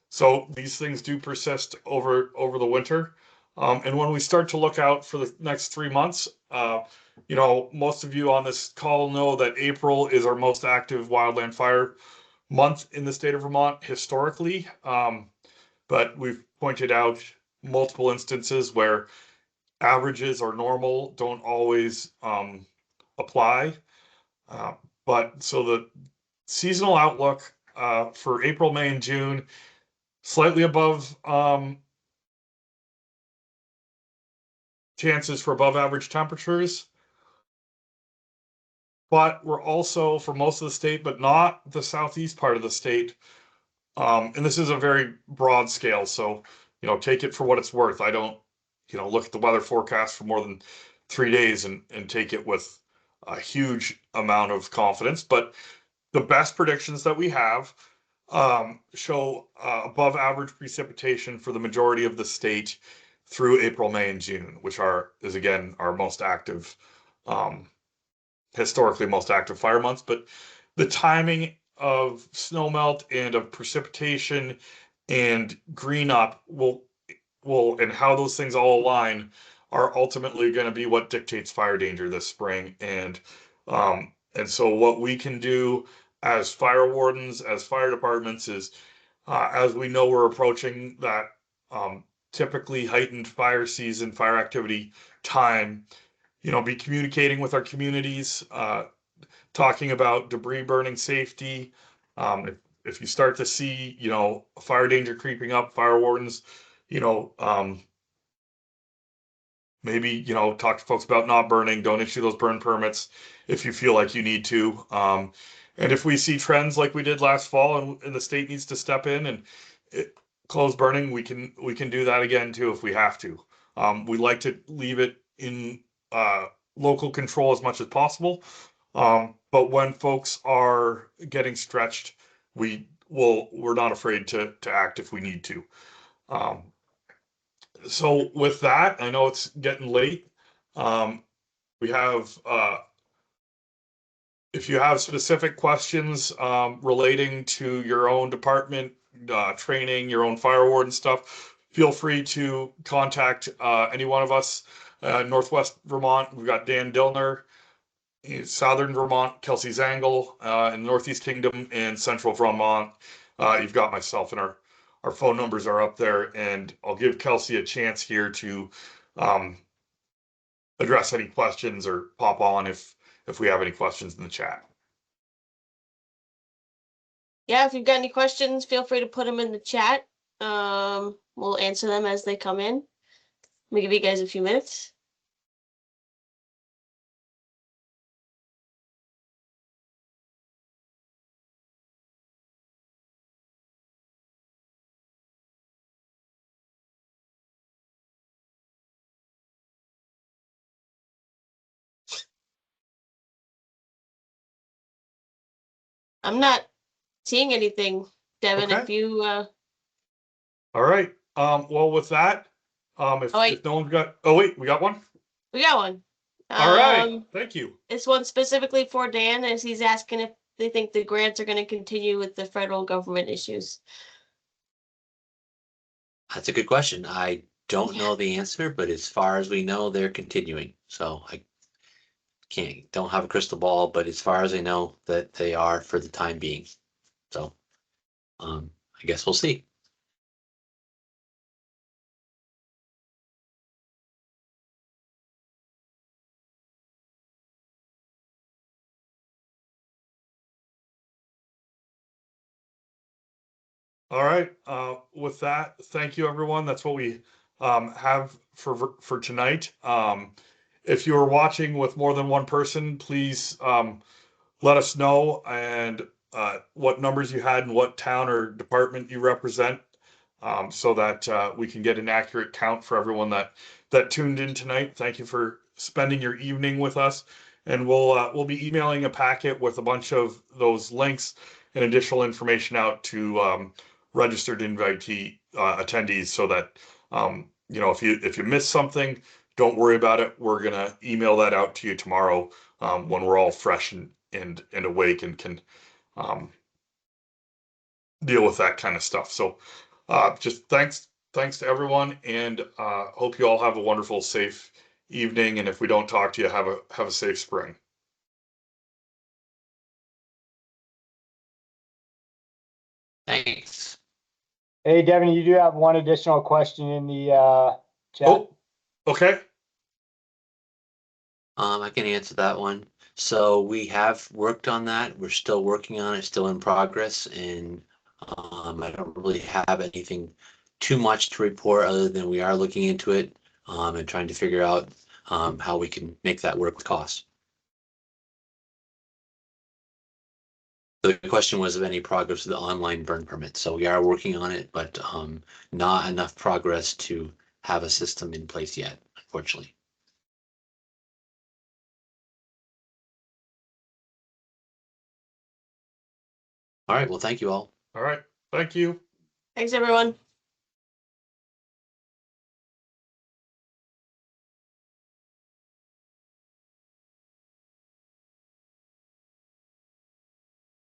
So these things do persist over the winter. And when we start to look out for the next 3 months, most of you on this call know that April is our most active wildland fire month in the state of Vermont historically. But we've pointed out multiple instances where averages or normal don't always apply. But so the seasonal outlook for April, May, and June, slightly above chances for above average temperatures. But we're also, for most of the state, but not the southeast part of the state. And this is a very broad scale, so, take it for what it's worth. I don't, look at the weather forecast for more than 3 days and take it with a huge amount of confidence. But the best predictions that we have show above average precipitation for the majority of the state through April, May, and June, which is again our most active, historically most active fire months. But the timing of snowmelt and of precipitation and green up will and how those things all align are ultimately going to be what dictates fire danger this spring. And so what we can do as fire wardens, as fire departments, is as we know we're approaching that typically heightened fire season, fire activity time, be communicating with our communities, talking about debris burning safety. If you start to see, fire danger creeping up, fire wardens, maybe, talk to folks about not burning, don't issue those burn permits if you feel like you need to. And if we see trends like we did last fall and the state needs to step in and close burning, we can do that again too if we have to. We like to leave it in local control as much as possible. But when folks are getting stretched, we're not afraid to act if we need to. So with that, I know it's getting late. We have, if you have specific questions relating to your own department, training, your own fire warden stuff, feel free to contact any one of us. Northwest Vermont, we've got Dan Dillner. In Southern Vermont, Kelsey Zangle. In Northeast Kingdom and Central Vermont, you've got myself, and our phone numbers are up there. And I'll give Kelsey a chance here to address any questions or pop on if we have any questions in the chat. Yeah, if you've got any questions, feel free to put them in the chat. We'll answer them as they come in. Let me give you guys a few minutes. I'm not seeing anything, Devin. Okay. If you All right. Well, with that, if no one's got, oh wait, we got one. we got one. All right. Thank you. This one's specifically for Dan, as he's asking if they think the grants are going to continue with the federal government issues. That's a good question. I don't know the answer, but as far as we know, they're continuing. So I don't have a crystal ball, but as far as I know, that they are for the time being. So I guess we'll see. All right. With that, thank you, everyone. That's what we have for tonight. If you are watching with more than one person, please let us know and what numbers you had and what town or department you represent, so that we can get an accurate count for everyone that tuned in tonight. Thank you for spending your evening with us, and we'll be emailing a packet with a bunch of those links and additional information out to registered invitee attendees, so that if you miss something, don't worry about it. We're gonna email that out to you tomorrow when we're all fresh and awake and can deal with that kind of stuff. So just thanks to everyone, and hope you all have a wonderful, safe evening. And if we don't talk to you, have a safe spring. Thanks. Hey, Devin, you do have one additional question in the chat. Oh, okay. I can answer that one. So we have worked on that. We're still working on it, still in progress, and I don't really have anything too much to report other than we are looking into it and trying to figure out how we can make that work with costs. The question was of any progress with the online burn permit. So we are working on it, but not enough progress to have a system in place yet, unfortunately. All right. Well, thank you all. All right. Thank you. Thanks, everyone.